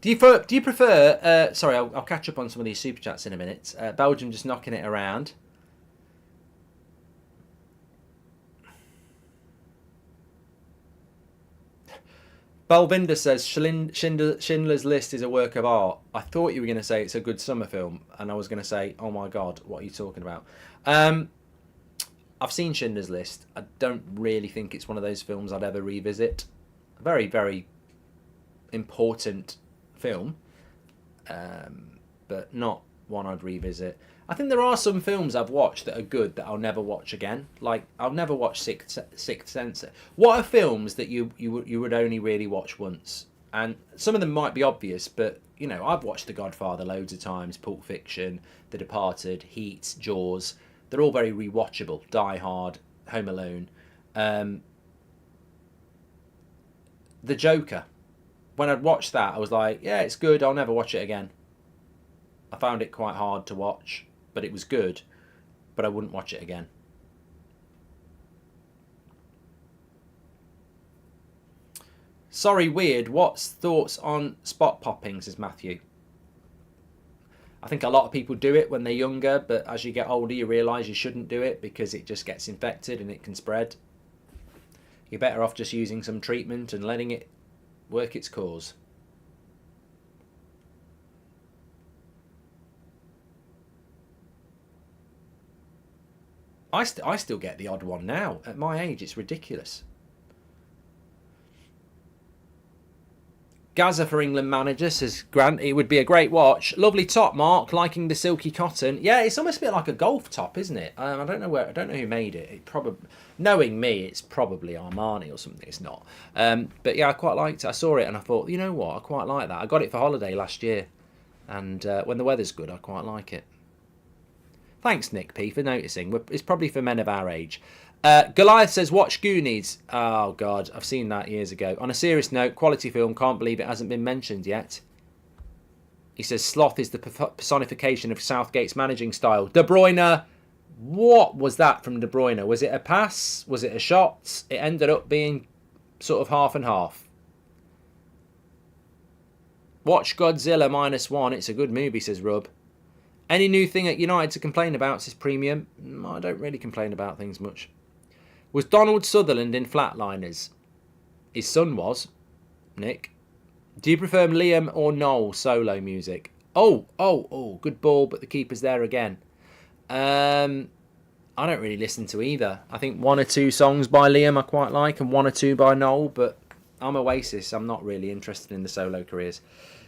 Do you prefer sorry, I'll catch up on some of these super chats in a minute. Belgium just knocking it around. Balvinda says Schindler's List is a work of art. I thought you were going to say it's a good summer film, and I was going to say, oh my god, what are you talking about? I've seen Schindler's List. I don't really think it's one of those films I'd ever revisit. Very, very important film, but not one I'd revisit. I think there are some films I've watched that are good that I'll never watch again. Like, I'll never watch Sixth Sense. What are films that you would only really watch once? And some of them might be obvious, but, you know, I've watched The Godfather loads of times, Pulp Fiction, The Departed, Heat, Jaws. They're all very rewatchable. Die Hard, Home Alone. The Joker. When I'd watched that, I was like, yeah, it's good, I'll never watch it again. I found it quite hard to watch. But it was good, but I wouldn't watch it again. Sorry, weird. What's thoughts on spot popping, says Matthew. I think a lot of people do it when they're younger, but as you get older, you realise you shouldn't do it because it just gets infected and it can spread. You're better off just using some treatment and letting it work its course. I still get the odd one now. At my age, it's ridiculous. Gaza for England manager, says Grant. It would be a great watch. Lovely top, Mark. Liking the silky cotton. Yeah, it's almost a bit like a golf top, isn't it? I don't know who made it. It probably, knowing me, it's probably Armani or something. It's not. But yeah, I quite liked it. I saw it and I thought, you know what? I quite like that. I got it for holiday last year, and when the weather's good, I quite like it. Thanks, Nick P, for noticing. It's probably for men of our age. Goliath says, watch Goonies. Oh, God, I've seen that years ago. On a serious note, quality film, can't believe it hasn't been mentioned yet. He says, Sloth is the personification of Southgate's managing style. De Bruyne, what was that from De Bruyne? Was it a pass? Was it a shot? It ended up being sort of half and half. Watch Godzilla -1. It's a good movie, says Rub. Any new thing at United to complain about, says Premium? I don't really complain about things much. Was Donald Sutherland in Flatliners? His son was, Nick. Do you prefer Liam or Noel solo music? Oh, good ball, but the keeper's there again. I don't really listen to either. I think 1 or 2 songs by Liam I quite like and 1 or 2 by Noel, but I'm Oasis. I'm not really interested in the solo careers.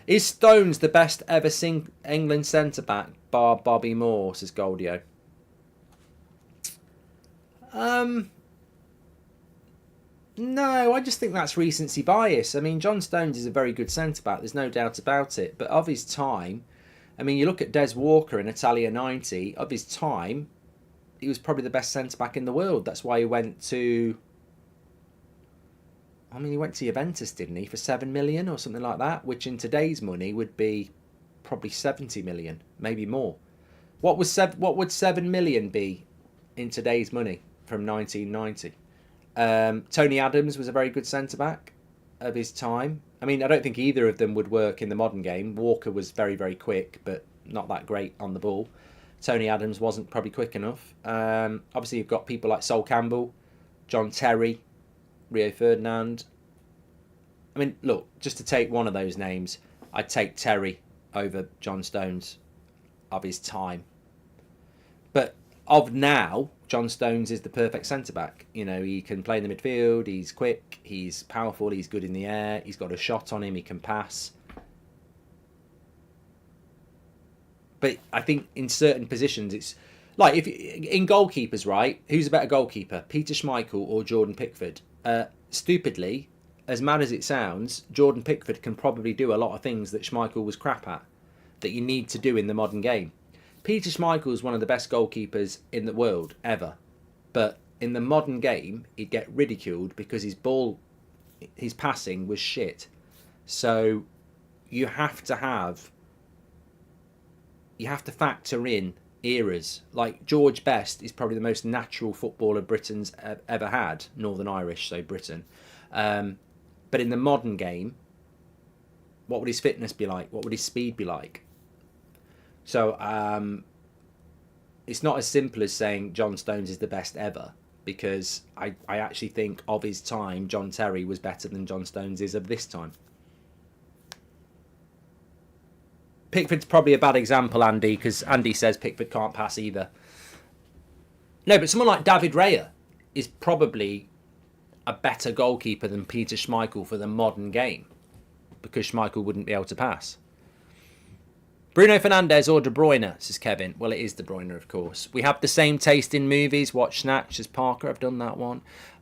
Is Stones the best ever England centre-back, bar Bobby Moore, says Goldio? No, I just think that's recency bias. I mean, John Stones is a very good centre-back, there's no doubt about it. But of his time, I mean, you look at Des Walker in Italia 90, of his time, he was probably the best centre-back in the world. That's why he went to... I mean, he went to Juventus, didn't he, for 7 million or something like that, which in today's money would be probably 70 million, maybe more. What would 7 million be in today's money from 1990? Tony Adams was a very good centre-back of his time. I mean, I don't think either of them would work in the modern game. Walker was very, very quick, but not that great on the ball. Tony Adams wasn't probably quick enough. Obviously, you've got people like Sol Campbell, John Terry, Rio Ferdinand. I mean, look, just to take one of those names, I'd take Terry over John Stones of his time. But of now, John Stones is the perfect centre-back. You know, he can play in the midfield, he's quick, he's powerful, he's good in the air, he's got a shot on him, he can pass. But I think in certain positions, it's like if in goalkeepers, right? Who's a better goalkeeper, Peter Schmeichel or Jordan Pickford? Stupidly, as mad as it sounds, Jordan Pickford can probably do a lot of things that Schmeichel was crap at, that you need to do in the modern game. Peter Schmeichel is one of the best goalkeepers in the world ever, but in the modern game, he'd get ridiculed because his passing was shit. So you have to factor in eras. Like George Best is probably the most natural footballer Britain's ever had, Northern Irish, so Britain. But in the modern game, what would his fitness be like? What would his speed be like? So it's not as simple as saying John Stones is the best ever, because I actually think of his time, John Terry was better than John Stones is of this time. Pickford's probably a bad example, Andy, because Andy says Pickford can't pass either. No, but someone like David Raya is probably a better goalkeeper than Peter Schmeichel for the modern game, because Schmeichel wouldn't be able to pass. Bruno Fernandes or De Bruyne, says Kevin. Well, it is De Bruyne, of course. We have the same taste in movies. Watch Snatch, says Parker. I've done that one.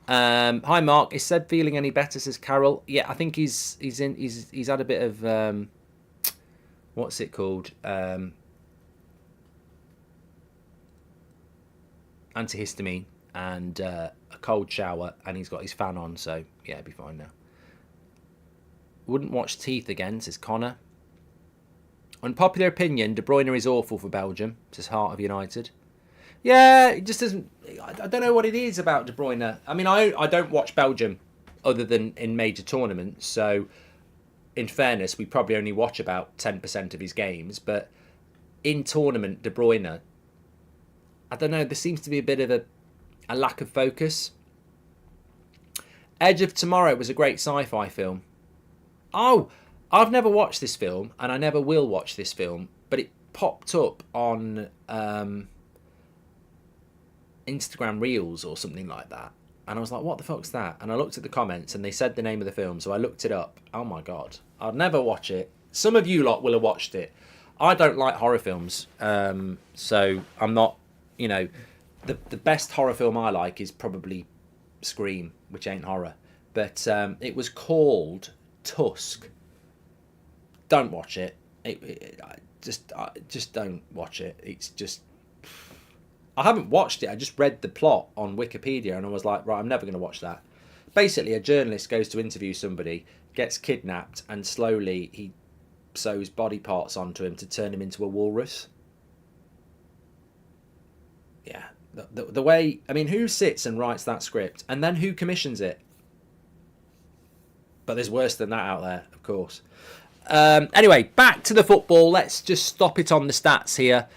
Hi, Mark. Is Seb feeling any better, says Carol? Yeah, I think he's had a bit of what's it called? Antihistamine and a cold shower, and he's got his fan on, so yeah, it'll be fine now. Wouldn't watch Teeth again, says Connor. Unpopular opinion, De Bruyne is awful for Belgium, says Heart of United. Yeah, it just doesn't... I don't know what it is about De Bruyne. I mean, I don't watch Belgium other than in major tournaments, so in fairness, we probably only watch about 10% of his games, but in tournament, De Bruyne, I don't know, there seems to be a bit of a lack of focus. Edge of Tomorrow was a great sci-fi film. Oh, I've never watched this film, and I never will watch this film, but it popped up on Instagram Reels or something like that. And I was like, what the fuck's that? And I looked at the comments, and they said the name of the film, so I looked it up. Oh my God. I'd never watch it. Some of you lot will have watched it. I don't like horror films, so I'm not, you know... The best horror film I like is probably Scream, which ain't horror. But it was called Tusk. Don't watch it. Just don't watch it. It's just... I haven't watched it. I just read the plot on Wikipedia and I was like, right, I'm never going to watch that. Basically, a journalist goes to interview somebody, gets kidnapped, and slowly he sews body parts onto him to turn him into a walrus. Yeah, the way, I mean, who sits and writes that script, and then who commissions it? But there's worse than that out there, of course. Anyway, back to the football. Let's just stop it on the stats here.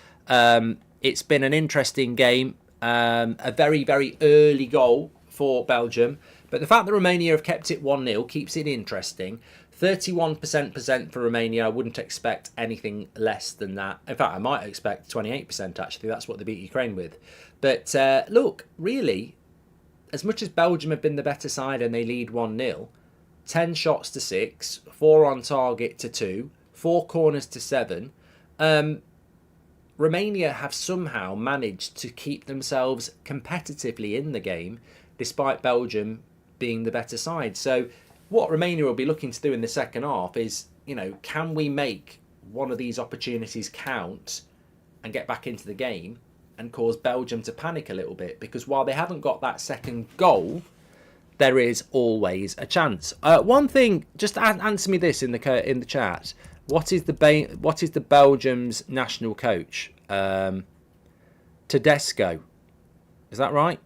It's been an interesting game. A very, very early goal for Belgium. But the fact that Romania have kept it 1-0 keeps it interesting. 31% for Romania. I wouldn't expect anything less than that. In fact, I might expect 28%, actually. That's what they beat Ukraine with. But look, really, as much as Belgium have been the better side and they lead 1-0, 10 shots to 6, 4 on target to 2, 4 corners to 7. Romania have somehow managed to keep themselves competitively in the game, despite Belgium being the better side. So what Romania will be looking to do in the second half is, you know, can we make one of these opportunities count and get back into the game and cause Belgium to panic a little bit? Because while they haven't got that second goal, there is always a chance. One thing, just answer me this in the chat. What is the Belgium's national coach? Tedesco. Is that right?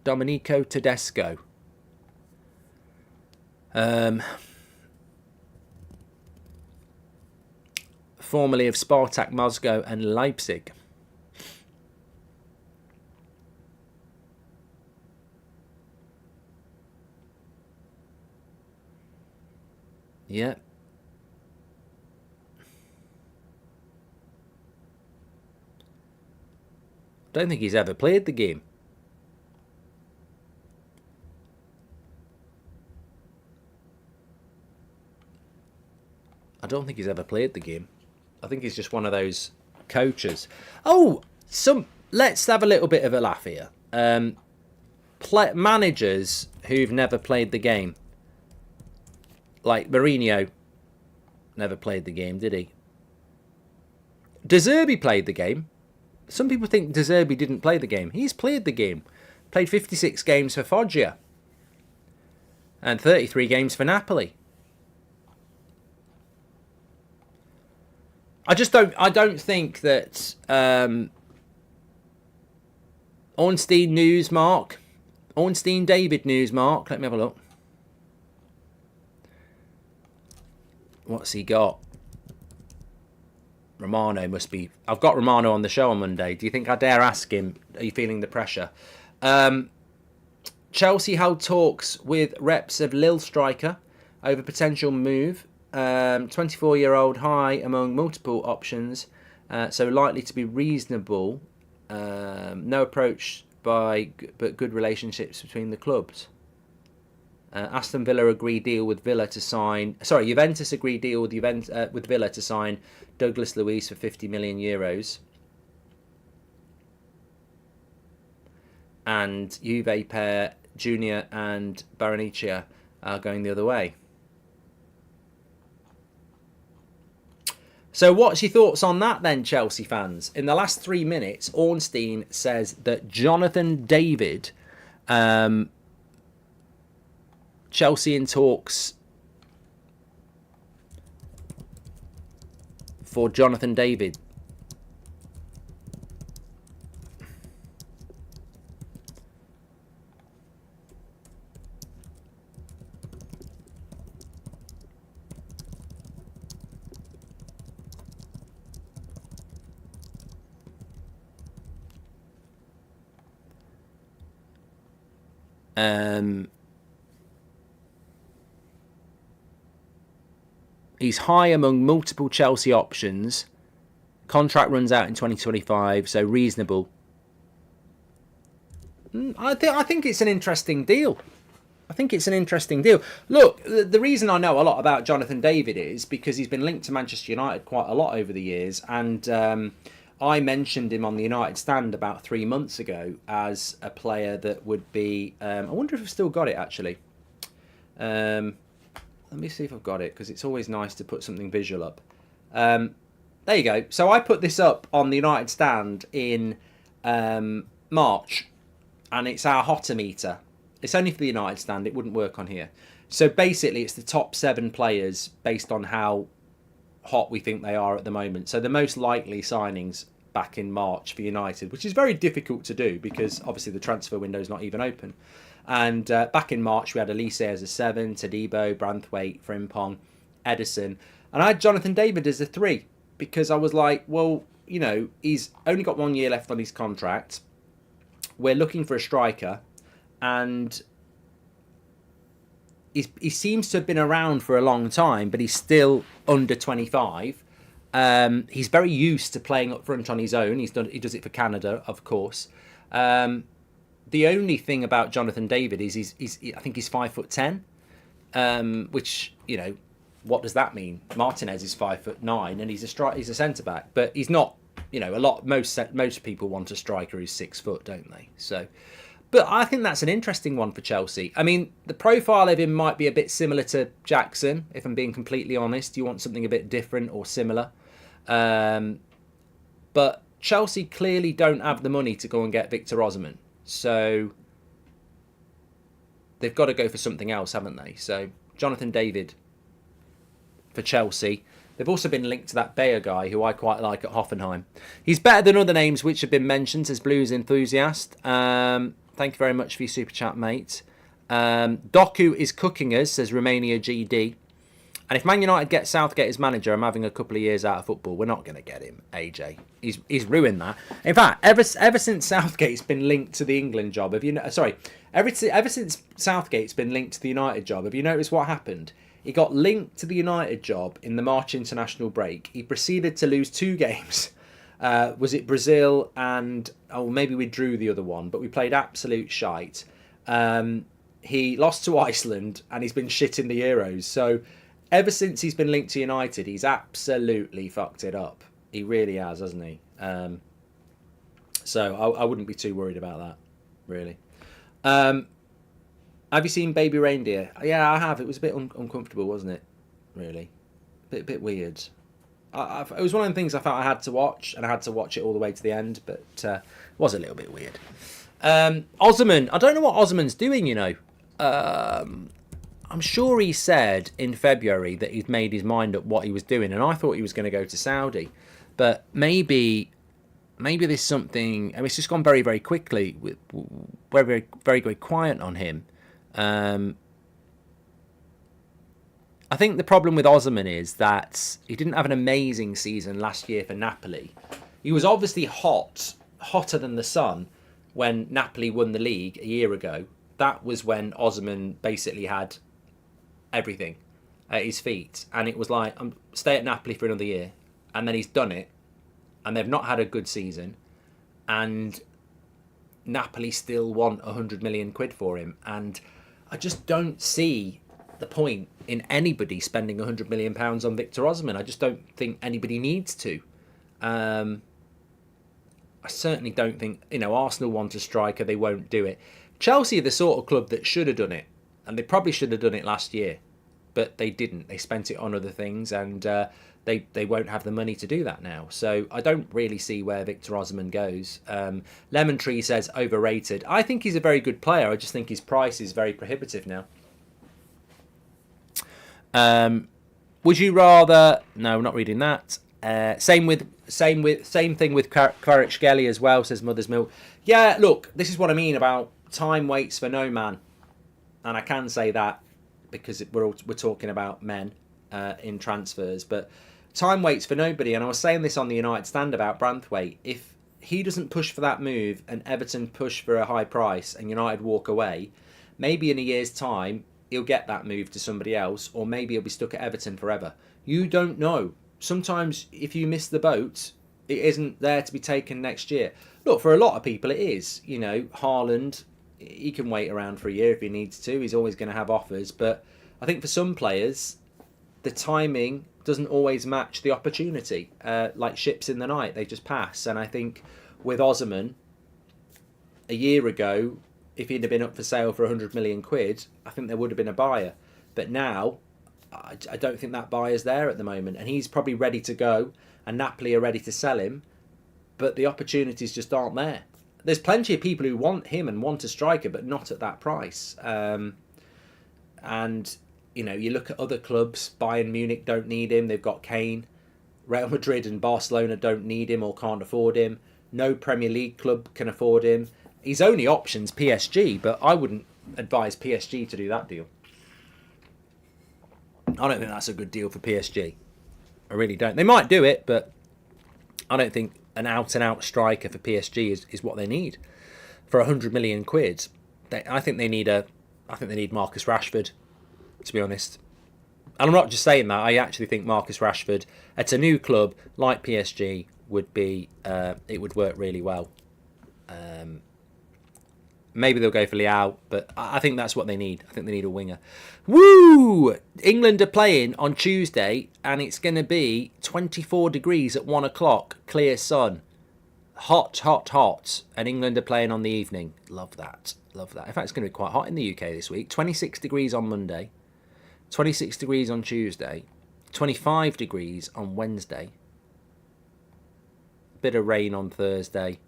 Domenico Tedesco. Formerly of Spartak Moscow and Leipzig. Yeah. Don't think he's ever played the game. I don't think he's ever played the game. I think he's just one of those coaches. Oh, let's have a little bit of a laugh here. Managers who've never played the game. Like Mourinho never played the game, did he? De Zerbi played the game. Some people think De Zerbi didn't play the game. He's played the game. Played 56 games for Foggia. And 33 games for Napoli. I don't think that Ornstein News, Mark. Ornstein David News, Mark. Let me have a look. What's he got? Romano must be... I've got Romano on the show on Monday. Do you think I dare ask him? Are you feeling the pressure? Chelsea held talks with reps of Lille striker over potential move. 24-year-old high among multiple options, so likely to be reasonable. No approach but good relationships between the clubs. Aston Villa agreed deal with Villa to sign. Sorry, Juventus agreed deal with Villa to sign Douglas Luiz for €50 million. And Juve pair Junior and Barrenechea are going the other way. So what's your thoughts on that then, Chelsea fans? In the last 3 minutes, Ornstein says that Jonathan David, Chelsea in talks for Jonathan David. He's high among multiple Chelsea options. Contract runs out in 2025, so reasonable. I think it's an interesting deal. Look, the reason I know a lot about Jonathan David is because he's been linked to Manchester United quite a lot over the years, and I mentioned him on the United stand about 3 months ago as a player that would be... I wonder if I've still got it, actually. Let me see if I've got it, because it's always nice to put something visual up. There you go. So I put this up on the United stand in March, and it's our hotter meter. It's only for the United stand. It wouldn't work on here. So basically, it's the top 7 players based on how hot we think they are at the moment. So the most likely signings back in March for United, which is very difficult to do because obviously the transfer window is not even open. And back in March, we had Elise as a 7, Tadibo, Branthwaite, Frimpong, Edison. And I had Jonathan David as a 3 because I was like, well, you know, he's only got 1 year left on his contract. We're looking for a striker. And he seems to have been around for a long time, but he's still under 25. He's very used to playing up front on his own. He does it for Canada, of course. The only thing about Jonathan David is I think he's 5'10", which, you know, what does that mean? Martinez is 5'9", and he's a centre back, but he's not. You know, most people want a striker who's 6 foot, don't they? So. But I think that's an interesting one for Chelsea. I mean, the profile of him might be a bit similar to Jackson, if I'm being completely honest. You want something a bit different or similar. But Chelsea clearly don't have the money to go and get Victor Osimhen. So they've got to go for something else, haven't they? So Jonathan David for Chelsea. They've also been linked to that Bayer guy, who I quite like at Hoffenheim. He's better than other names which have been mentioned, says Blues enthusiast. Thank you very much for your super chat, mate. Doku is cooking us, says Romania GD. And if Man United get Southgate as manager, I'm having a couple of years out of football. We're not going to get him, AJ. He's ruined that. In fact, ever since Southgate's been linked to the England job, ever since Southgate's been linked to the United job, have you noticed what happened? He got linked to the United job in the March international break. He proceeded to lose 2 games. Was it Brazil and... Oh, maybe we drew the other one, but we played absolute shite. He lost to Iceland, and he's been shit in the Euros. So ever since he's been linked to United, he's absolutely fucked it up. He really has, hasn't he? So I wouldn't be too worried about that, really. Have you seen Baby Reindeer? Yeah, I have. It was a bit uncomfortable, wasn't it? Really. Bit weird. It was one of the things I felt I had to watch, and I had to watch it all the way to the end, but it was a little bit weird. Osimhen. I don't know what Osimhen's doing, you know. I'm sure he said in February that he'd made his mind up what he was doing, and I thought he was going to go to Saudi. But maybe there's something... I mean, it's just gone very, very quickly. Very, very, very, very quiet on him. I think the problem with Osimhen is that he didn't have an amazing season last year for Napoli. He was obviously hotter than the sun when Napoli won the league a year ago. That was when Osimhen basically had everything at his feet, and it was like, stay at Napoli for another year, and then he's done it, and they've not had a good season, and Napoli still want 100 million quid for him, and I just don't see the point in anybody spending 100 million pounds on Victor Osimhen. I just don't think anybody needs to. I certainly don't think, you know, Arsenal want a striker, they won't do it. Chelsea are the sort of club that should have done it, and they probably should have done it last year, but they didn't. They spent it on other things, and they won't have the money to do that now. So I don't really see where Victor Osimhen goes. Lemon Tree says overrated. I think he's a very good player. I just think his price is very prohibitive now. Would you rather? No, we're not reading that. Same thing with Kvaratskhelia as well, says Mother's Milk. Yeah, look, this is what I mean about time waits for no man, and I can say that because we're talking about men in transfers, but time waits for nobody. And I was saying this on the United stand about Branthwaite. If he doesn't push for that move and Everton push for a high price and United walk away, maybe in a year's time he'll get that move to somebody else, or maybe he'll be stuck at Everton forever. You don't know. Sometimes if you miss the boat, it isn't there to be taken next year. Look, for a lot of people it is. You know, Haaland, he can wait around for a year if he needs to. He's always going to have offers. But I think for some players, the timing doesn't always match the opportunity. Like ships in the night, they just pass. And I think with Osimhen, a year ago, if he'd have been up for sale for 100 million quid, I think there would have been a buyer. But now, I don't think that buyer's there at the moment, and he's probably ready to go, and Napoli are ready to sell him, but the opportunities just aren't there. There's plenty of people who want him and want a striker, but not at that price. And you know, you look at other clubs. Bayern Munich don't need him; they've got Kane. Real Madrid and Barcelona don't need him or can't afford him. No Premier League club can afford him. His only option's PSG, but I wouldn't advise PSG to do that deal. I don't think that's a good deal for PSG. I really don't. They might do it, but I don't think an out-and-out striker for PSG is what they need. For 100 million quid, I think they need Marcus Rashford, to be honest. And I'm not just saying that. I actually think Marcus Rashford at a new club like PSG would be it would work really well. Maybe they'll go for Leao, but I think that's what they need. I think they need a winger. Woo! England are playing on Tuesday, and it's going to be 24 degrees at 1 o'clock, clear sun. Hot, hot, hot. And England are playing on the evening. Love that. Love that. In fact, it's going to be quite hot in the UK this week. 26 degrees on Monday. 26 degrees on Tuesday. 25 degrees on Wednesday. Bit of rain on Thursday.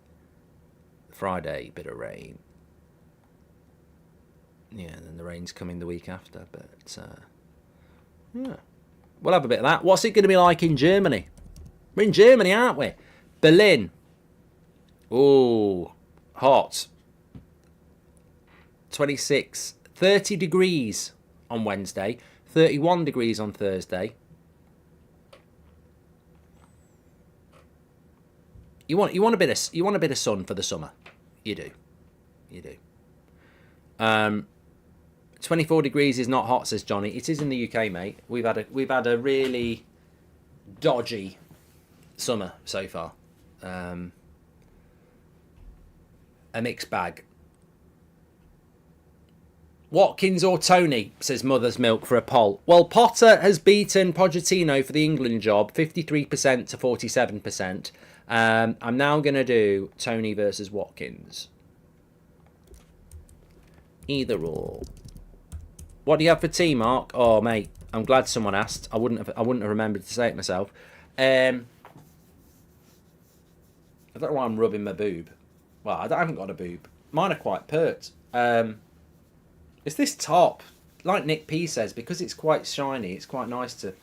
Friday, bit of rain. Yeah, and then the rain's coming the week after. But, yeah. We'll have a bit of that. What's it going to be like in Germany? We're in Germany, aren't we? Berlin. Oh, hot. 26, 30 degrees on Wednesday. 31 degrees on Thursday. You want a bit of sun for the summer. You do. 24 degrees is not hot, says Johnny. It is in the UK, mate. We've had a really dodgy summer so far. A mixed bag. Watkins or Tony, says Mother's Milk for a poll. Well, Potter has beaten Pochettino for the England job, 53% to 47%. I'm now going to do Tony versus Watkins. Either or. What do you have for tea, Mark? Oh, mate, I'm glad someone asked. I wouldn't have remembered to say it myself. I don't know why I'm rubbing my boob. Well, I haven't got a boob. Mine are quite pert. It's this top, like Nick P says, because it's quite shiny. It's quite nice to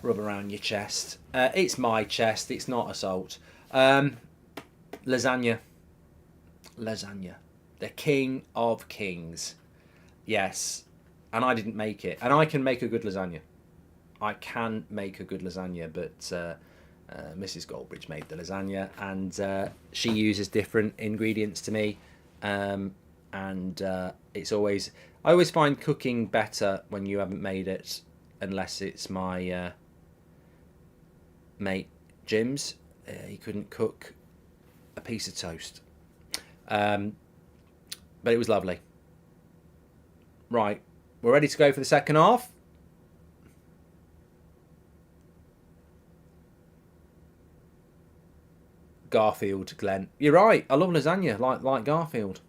rub around your chest. It's my chest. It's not assault. Lasagna. The king of kings. Yes. And I didn't make it. And I can make a good lasagna. But Mrs. Goldbridge made the lasagna, and she uses different ingredients to me. It's always... I always find cooking better when you haven't made it, unless it's my mate Jim's. He couldn't cook a piece of toast. But it was lovely. Right, we're ready to go for the second half. Garfield, Glenn. You're right. I love lasagna, like Garfield.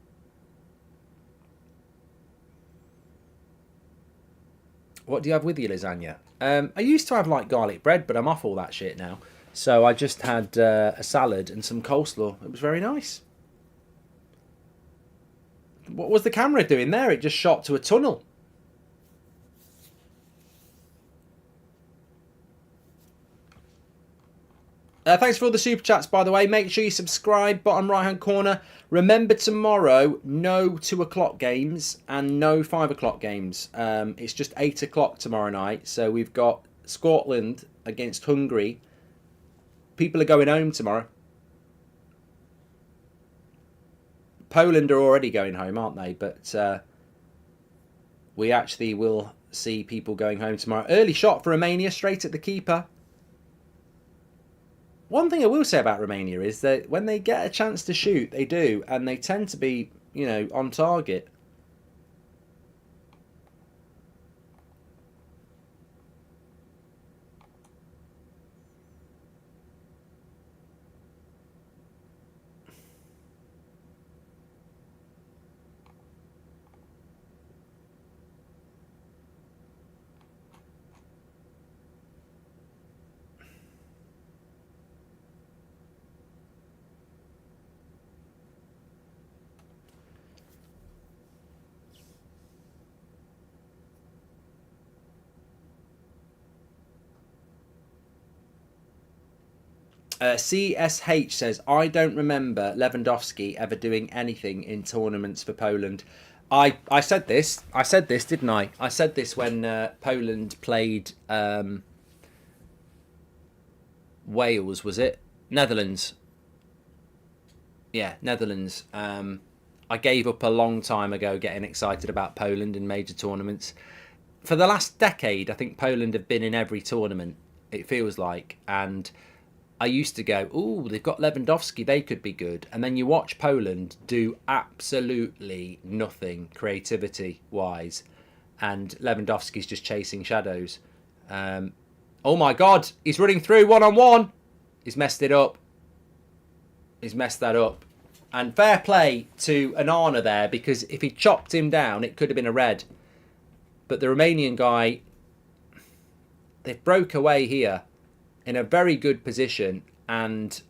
What do you have with your lasagna? I used to have like garlic bread, but I'm off all that shit now. So I just had a salad and some coleslaw. It was very nice. What was the camera doing there? It just shot to a tunnel. Thanks for all the super chats, by the way. Make sure you subscribe, bottom right-hand corner. Remember tomorrow, no 2 o'clock games and no 5 o'clock games. It's just 8 o'clock tomorrow night. So we've got Scotland against Hungary. People are going home tomorrow. Poland are already going home, aren't they? But we actually will see people going home tomorrow. Early shot for Romania, straight at the keeper. One thing I will say about Romania is that when they get a chance to shoot, they do, and they tend to be, on target. CSH says, I don't remember Lewandowski ever doing anything in tournaments for Poland. I said this. I said this, didn't I? I said this when Poland played Wales, was it? Netherlands. Yeah, Netherlands. I gave up a long time ago getting excited about Poland in major tournaments. For the last decade, I think Poland have been in every tournament, it feels like. And I used to go, ooh, they've got Lewandowski, they could be good. And then you watch Poland do absolutely nothing creativity-wise. And Lewandowski's just chasing shadows. Oh my God, he's running through one-on-one. He's messed it up. He's messed that up. And fair play to Anana there, because if he chopped him down, it could have been a red. But the Romanian guy, they broke away here in a very good position, and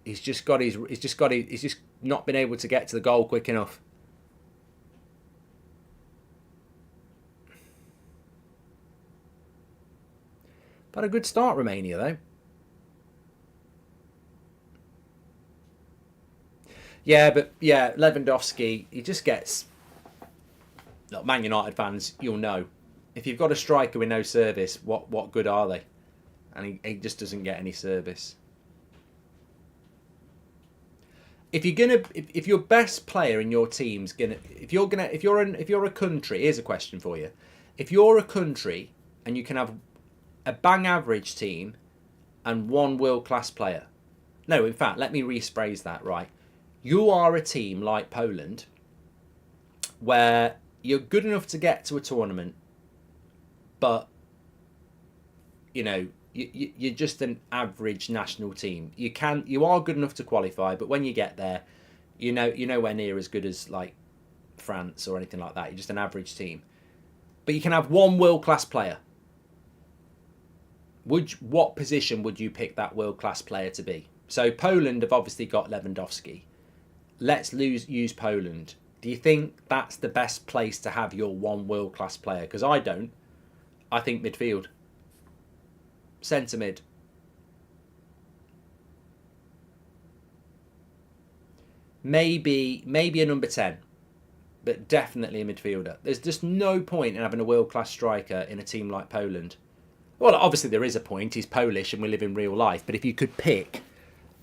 he's just not been able to get to the goal quick enough. But a good start, Romania, though. Yeah, but yeah, Lewandowski, he just gets... Look, Man United fans, you'll know. If you've got a striker with no service, what good are they? And he just doesn't get any service. If your best player in your team's if you're a country, here's a question for you. If you're a country and you can have a bang average team and one world class player. No, in fact, let me rephrase that, right? You are a team like Poland where you're good enough to get to a tournament, but you're just an average national team. You are good enough to qualify, but when you get there, you're nowhere near as good as like France or anything like that. You're just an average team. But you can have one world class player. What position would you pick that world class player to be? So Poland have obviously got Lewandowski. Let's use Poland. Do you think that's the best place to have your one world class player? Because I don't. I think midfield. Centre mid. Maybe a number 10, but definitely a midfielder. There's just no point in having a world class striker in a team like Poland. Well, obviously there is a point. He's Polish and we live in real life. But if you could pick,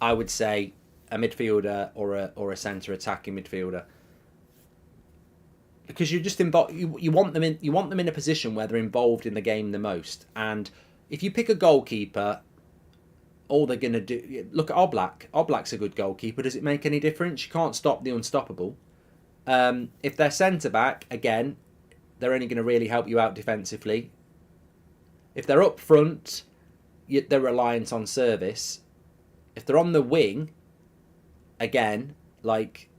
I would say a midfielder or a centre attacking midfielder, because you're just involved. You want them in a position where they're involved in the game the most. And if you pick a goalkeeper, all they're going to do... Look at Oblak. Oblak's a good goalkeeper. Does it make any difference? You can't stop the unstoppable. If they're centre-back, again, they're only going to really help you out defensively. If they're up front, they're reliant on service. If they're on the wing, again, like,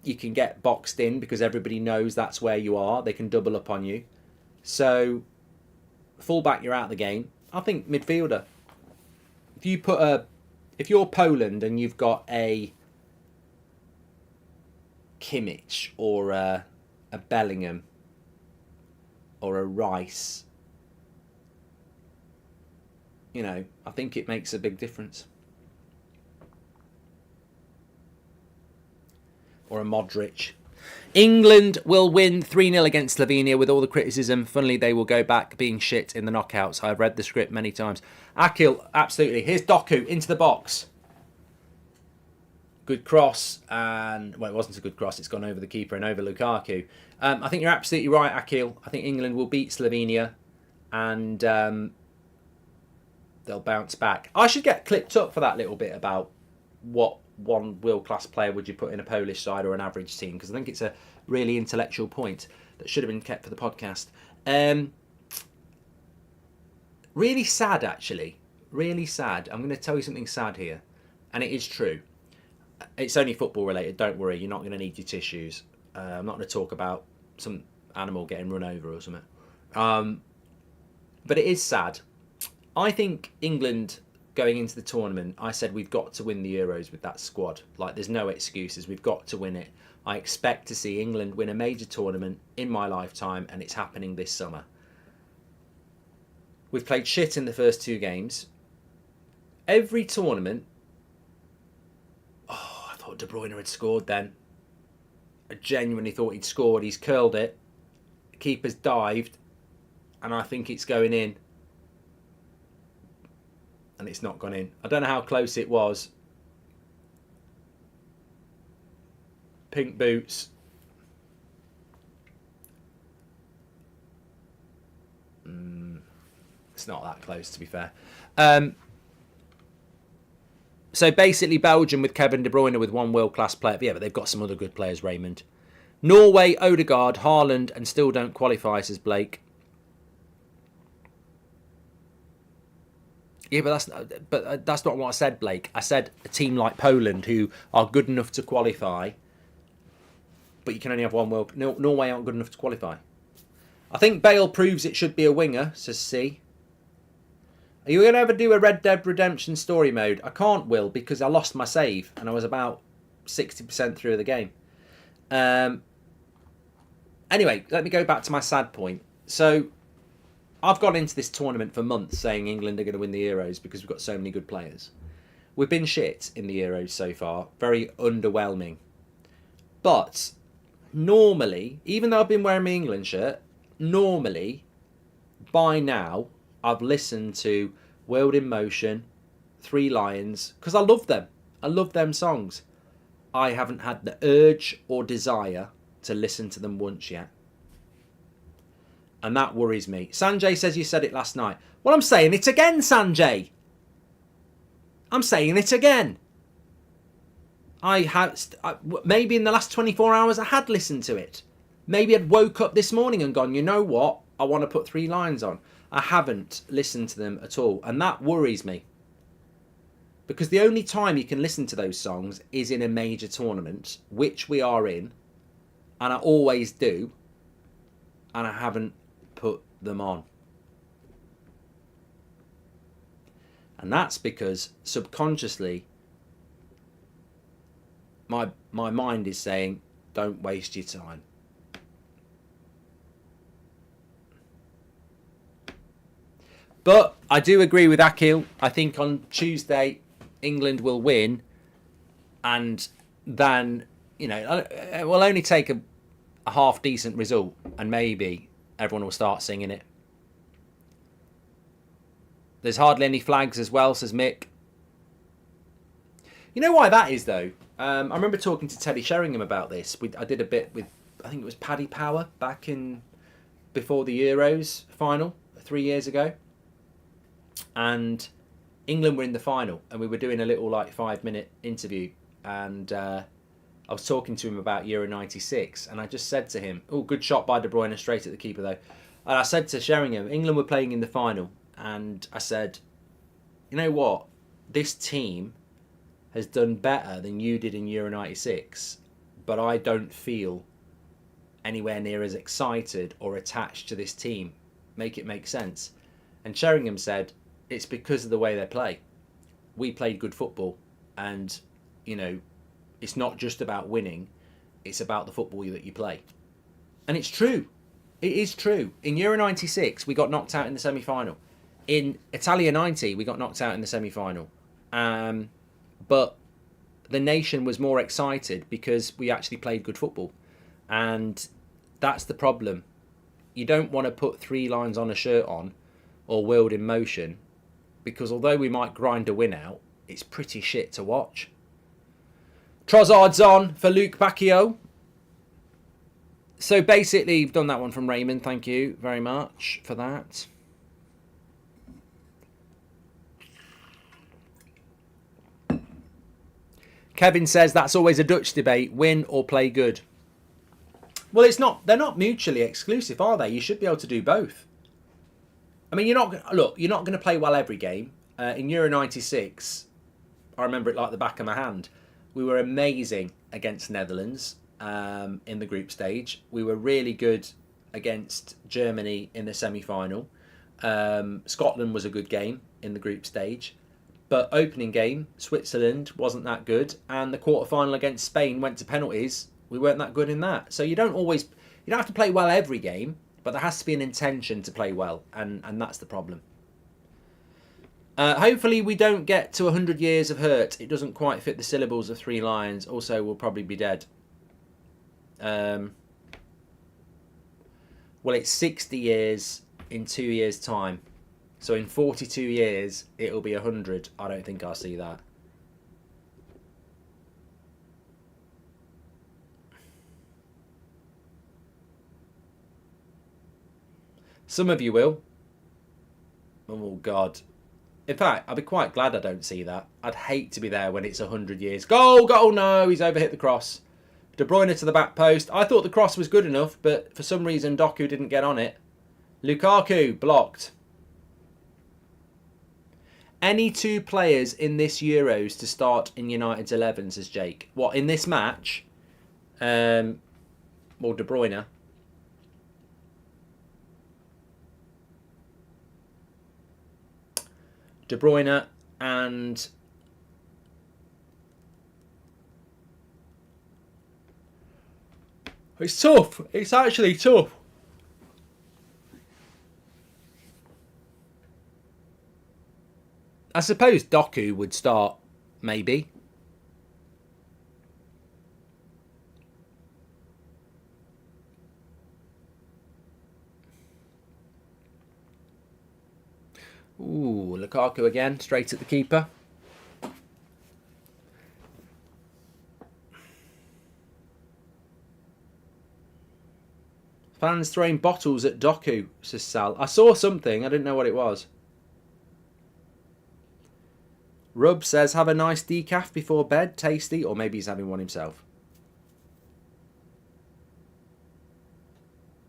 you can get boxed in because everybody knows that's where you are. They can double up on you. So, full-back, you're out of the game. I think midfielder. If you're Poland and you've got a Kimmich or a Bellingham or a Rice, I think it makes a big difference. Or a Modric. England will win 3-0 against Slovenia with all the criticism. Funnily, they will go back being shit in the knockouts. I've read the script many times. Akil, absolutely. Here's Doku into the box. Good cross. And, well, it wasn't a good cross. It's gone over the keeper and over Lukaku. I think you're absolutely right, Akil. I think England will beat Slovenia. And they'll bounce back. I should get clipped up for that little bit about what one world-class player would you put in a Polish side or an average team, because I think it's a really intellectual point that should have been kept for the podcast. Really sad, actually. Really sad. I'm going to tell you something sad here, and it is true. It's only football-related, don't worry. You're not going to need your tissues. I'm not going to talk about some animal getting run over or something. But it is sad. I think England... Going into the tournament, I said we've got to win the Euros with that squad. Like, there's no excuses. We've got to win it. I expect to see England win a major tournament in my lifetime, and it's happening this summer. We've played shit in the first 2 games. Every tournament... Oh, I thought De Bruyne had scored then. I genuinely thought he'd scored. He's curled it. The keeper's dived. And I think it's going in. And it's not gone in. I don't know how close it was. Pink boots. It's not that close, to be fair. So basically Belgium with Kevin De Bruyne with 1 world-class player. Yeah, but they've got some other good players, Raymond. Norway, Odegaard, Haaland, and still don't qualify, says Blake. Yeah, but that's not what I said, Blake. I said a team like Poland who are good enough to qualify, but you can only have 1 world... Norway aren't good enough to qualify. I think Bale proves it should be a winger, says C. Are you going to ever do a Red Dead Redemption story mode? I can't, Will, because I lost my save and I was about 60% through the game. Anyway, let me go back to my sad point. So, I've gone into this tournament for months saying England are going to win the Euros because we've got so many good players. We've been shit in the Euros so far. Very underwhelming. But, normally, even though I've been wearing my England shirt, normally, by now, I've listened to World in Motion, Three Lions, because I love them. I love them songs. I haven't had the urge or desire to listen to them once yet. And that worries me. Sanjay says you said it last night. Well, I'm saying it again, Sanjay. I'm saying it again. Maybe in the last 24 hours I had listened to it. Maybe I'd woke up this morning and gone, you know what? I want to put Three Lions on. I haven't listened to them at all. And that worries me. Because the only time you can listen to those songs is in a major tournament, which we are in. And I always do. And I haven't put them on. And that's because subconsciously my mind is saying, don't waste your time. But I do agree with Akil. I think on Tuesday, England will win. And then, you know, it will only take a half decent result. And maybe everyone will start singing it. There's hardly any flags as well, says Mick. You know why that is, though? I remember talking to Teddy Sheringham about this. I did a bit with, I think it was Paddy Power back in before the Euros final 3 years ago. And England were in the final, and we were doing a little like 5-minute interview, and I was talking to him about Euro 96, and I just said to him, oh, good shot by De Bruyne, straight at the keeper though. And I said to Sheringham, England were playing in the final, and I said, you know what, this team has done better than you did in Euro 96, but I don't feel anywhere near as excited or attached to this team. Make it make sense. And Sheringham said, it's because of the way they play. We played good football, and, you know, it's not just about winning, it's about the football that you play. And it's true. It is true. In Euro 96, we got knocked out in the semi-final. In Italia 90, we got knocked out in the semi-final. But the nation was more excited because we actually played good football. And that's the problem. You don't want to put Three Lines on a shirt on, or World in Motion, because although we might grind a win out, it's pretty shit to watch. Trossard's on for Luke Bacchio. So basically, you've done that one from Raymond. Thank you very much for that. Kevin says that's always a Dutch debate, win or play good. Well, it's not. They're not mutually exclusive, are they? You should be able to do both. I mean, you're not going to play well every game. In Euro 96, I remember it like the back of my hand. We were amazing against Netherlands in the group stage. We were really good against Germany in the semi-final. Scotland was a good game in the group stage. But opening game, Switzerland wasn't that good. And the quarter-final against Spain went to penalties. We weren't that good in that. So you don't have to play well every game. But there has to be an intention to play well, and that's the problem. Hopefully we don't get to 100 years of hurt. It doesn't quite fit the syllables of 3 lines. Also, we'll probably be dead. Well, it's 60 years in 2 years' time. So in 42 years, it'll be 100. I don't think I'll see that. Some of you will. Oh, God. In fact, I'll be quite glad I don't see that. I'd hate to be there when it's 100 years. Goal, goal, no, he's overhit the cross. De Bruyne to the back post. I thought the cross was good enough, but for some reason Doku didn't get on it. Lukaku, blocked. Any 2 players in this Euros to start in United's 11, says Jake. What, in this match? Well, De Bruyne. De Bruyne and... It's tough. It's actually tough. I suppose Doku would start, maybe. Ooh, Lukaku again, straight at the keeper. Fans throwing bottles at Doku, says Sal. I saw something, I didn't know what it was. Rub says, have a nice decaf before bed, tasty, or maybe he's having one himself.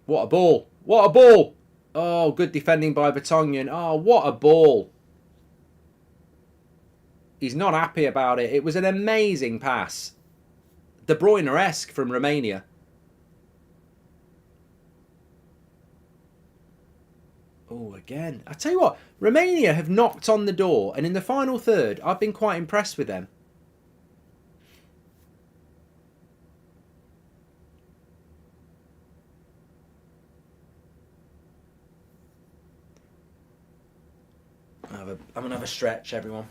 What a ball. What a ball. Oh, good defending by Vertonghen. Oh, what a ball. He's not happy about it. It was an amazing pass. De Bruyne-esque from Romania. Oh, again. I tell you what, Romania have knocked on the door, and in the final third, I've been quite impressed with them. I'm going to have a stretch, everyone.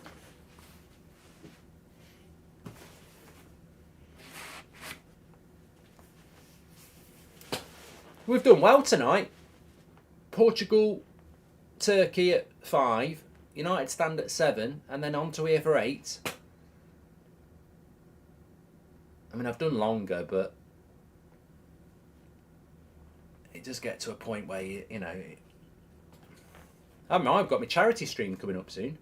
We've done well tonight. Portugal, Turkey at 5. United stand at 7. And then on to here for 8. I mean, I've done longer, but it does get to a point where, you know... I mean, I've got my charity stream coming up soon.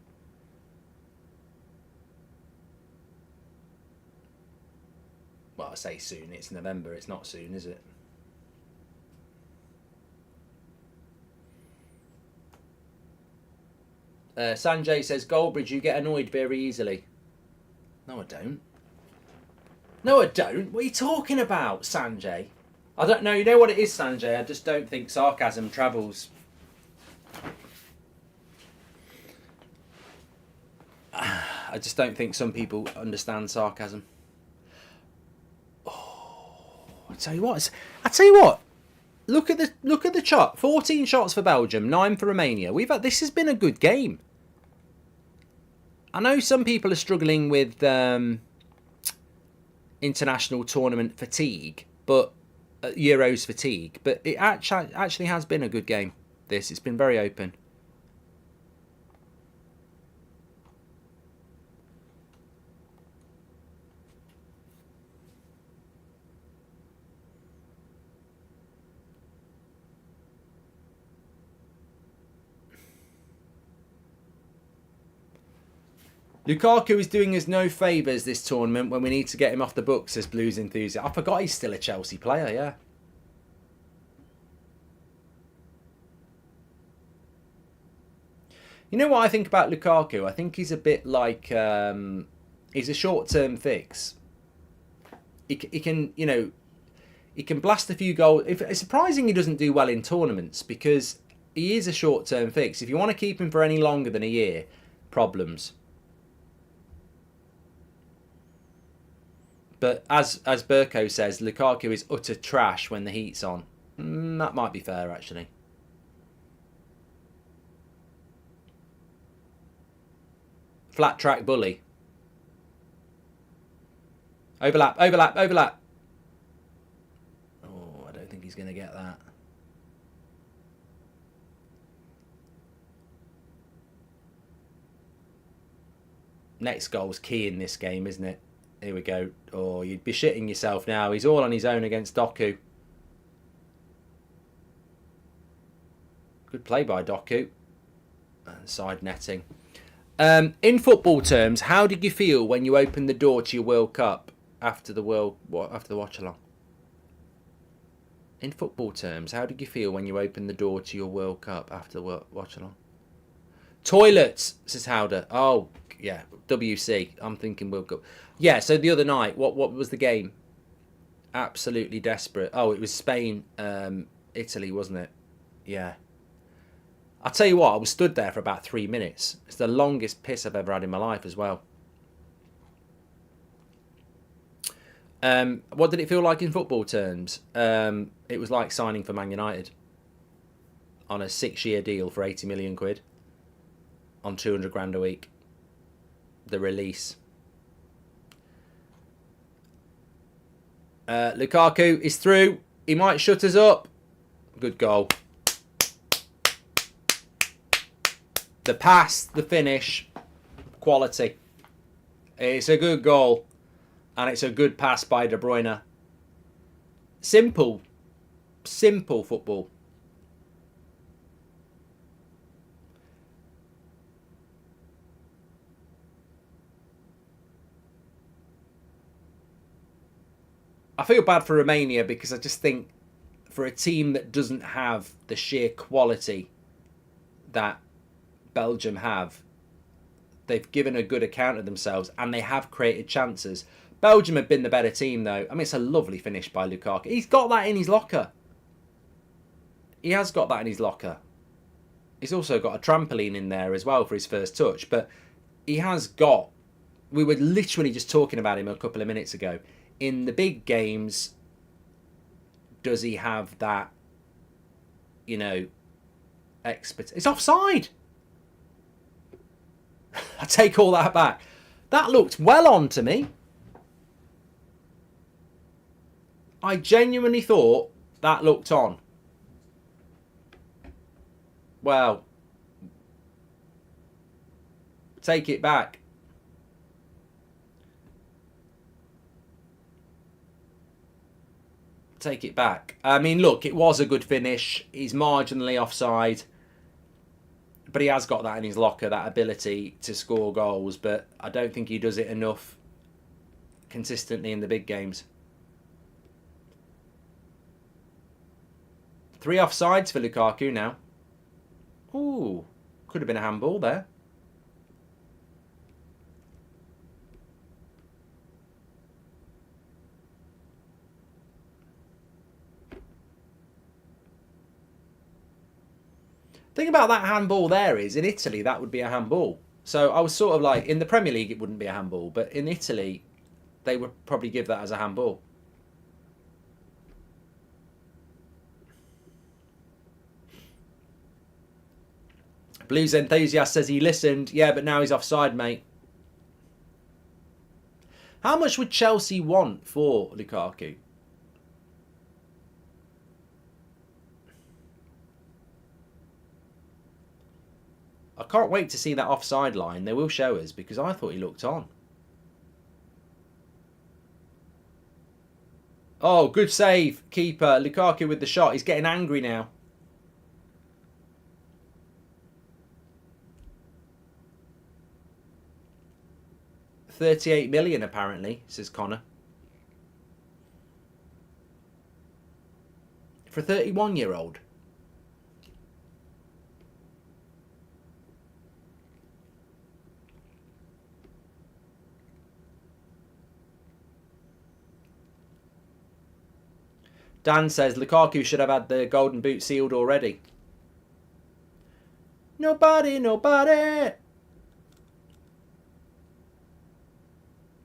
Well, I say soon. It's November. It's not soon, is it? Sanjay says, Goldbridge, you get annoyed very easily. No, I don't. No, I don't. What are you talking about, Sanjay? I don't know. You know what it is, Sanjay? I just don't think sarcasm travels. I just don't think some people understand sarcasm. Oh, I tell you what. Look at the chart. 14 shots for Belgium, 9 for Romania. This has been a good game. I know some people are struggling with international tournament fatigue, but Euros fatigue. But it actually has been a good game. It's been very open. Lukaku is doing us no favours this tournament when we need to get him off the books, says Blues Enthusiast. I forgot he's still a Chelsea player, yeah. You know what I think about Lukaku? I think he's a bit like... he's a short-term fix. He can, you know... He can blast a few goals. It's surprising he doesn't do well in tournaments because he is a short-term fix. If you want to keep him for any longer than a year, problems. But as Burko says, Lukaku is utter trash when the heat's on. That might be fair, actually. Flat track bully. Overlap, overlap, overlap. Oh, I don't think he's going to get that. Next goal's key in this game, isn't it? Here we go. Oh, you'd be shitting yourself now. He's all on his own against Doku. Good play by Doku. And side netting. In football terms, how did you feel when you opened the door to your World Cup after the Watchalong? In football terms, how did you feel when you opened the door to your World Cup after the Watchalong? Toilets, says Howder. Oh, yeah, WC. I'm thinking World Cup. Yeah, so the other night, what was the game? Absolutely desperate. Oh, it was Spain, Italy, wasn't it? Yeah. I'll tell you what, I was stood there for about 3 minutes. It's the longest piss I've ever had in my life as well. What did it feel like in football terms? It was like signing for Man United on a 6-year deal for 80 million quid on 200 grand a week. The release. Lukaku is through. He might shut us up. Good goal. The pass, the finish, quality. It's a good goal. And it's a good pass by De Bruyne. Simple. Simple football. I feel bad for Romania because I just think for a team that doesn't have the sheer quality that Belgium have, they've given a good account of themselves and they have created chances. Belgium have been the better team though. I mean, it's a lovely finish by Lukaku. He's got that in his locker. He has got that in his locker. He's also got a trampoline in there as well for his first touch. But he has got... We were literally just talking about him a couple of minutes ago. In the big games, does he have that, you know, expert? It's offside. I take all that back. That looked well on to me. I genuinely thought that looked on. Well, take it back. Take it back. I mean, look, it was a good finish. He's marginally offside. But he has got that in his locker, that ability to score goals. But I don't think he does it enough consistently in the big games. 3 offsides for Lukaku now. Ooh, could have been a handball there. The thing about that handball there is, in Italy, that would be a handball. So I was sort of like, in the Premier League, it wouldn't be a handball. But in Italy, they would probably give that as a handball. Blues enthusiast says he listened. Yeah, but now he's offside, mate. How much would Chelsea want for Lukaku? I can't wait to see that offside line. They will show us because I thought he looked on. Oh, good save, keeper. Lukaku with the shot. He's getting angry now. $38 million apparently, says Connor. For a 31-year-old. Dan says Lukaku should have had the golden boot sealed already. Nobody, nobody.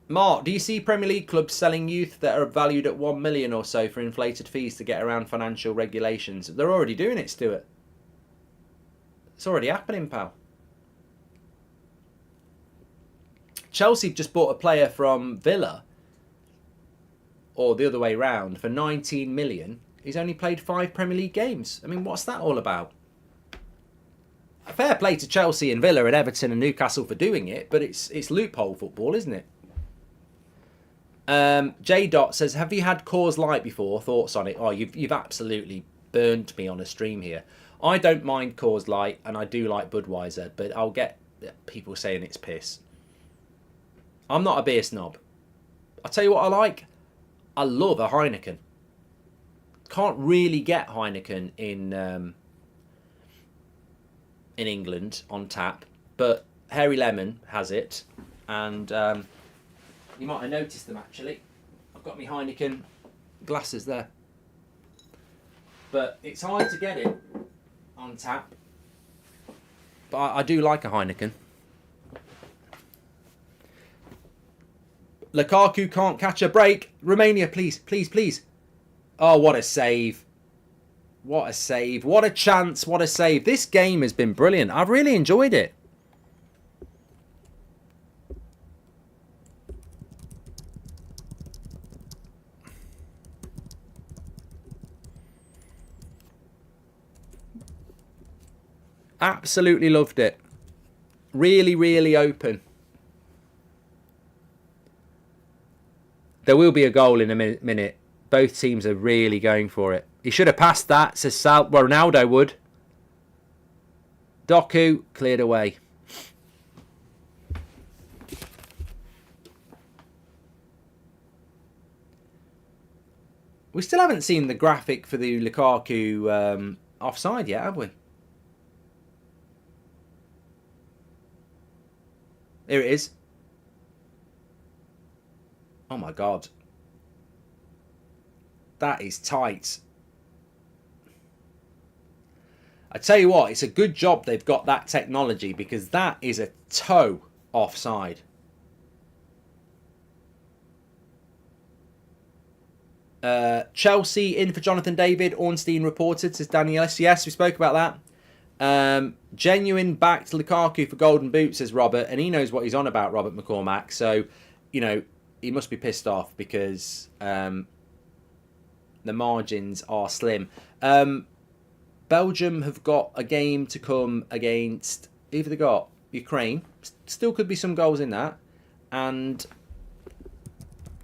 Mark, do you see Premier League clubs selling youth that are valued at 1 million or so for inflated fees to get around financial regulations? They're already doing it, Stuart. It's already happening, pal. Chelsea just bought a player from Villa, or the other way round, for 19 million. He's only played 5 Premier League games. I mean, what's that all about? Fair play to Chelsea and Villa and Everton and Newcastle for doing it, but it's loophole football, isn't it? J. Dot says, have you had Coors Light before? Thoughts on it? Oh, you've absolutely burnt me on a stream here. I don't mind Coors Light, and I do like Budweiser, but I'll get people saying it's piss. I'm not a beer snob. I'll tell you what I like. I love a Heineken. Can't really get Heineken in England on tap, but Hairy Lemon has it, and you might have noticed them actually. I've got my Heineken glasses there, but it's hard to get it on tap. But I do like a Heineken. Lukaku can't catch a break. Romania, please, please, please. Oh, what a save. What a save. What a chance. What a save. This game has been brilliant. I've really enjoyed it. Absolutely loved it. Really, really open. There will be a goal in a minute. Both teams are really going for it. He should have passed that, says Sal. Well, Ronaldo would. Doku cleared away. We still haven't seen the graphic for the Lukaku offside yet, have we? Here it is. Oh my God. That is tight. I tell you what, it's a good job they've got that technology, because that is a toe offside. Chelsea in for Jonathan David. Ornstein reported, says Daniel. Yes, we spoke about that. Genuine back to Lukaku for golden boot, says Robert, and he knows what he's on about, Robert McCormack. So, you know, he must be pissed off because the margins are slim. Belgium have got a game to come against, either they got Ukraine, still could be some goals in that, and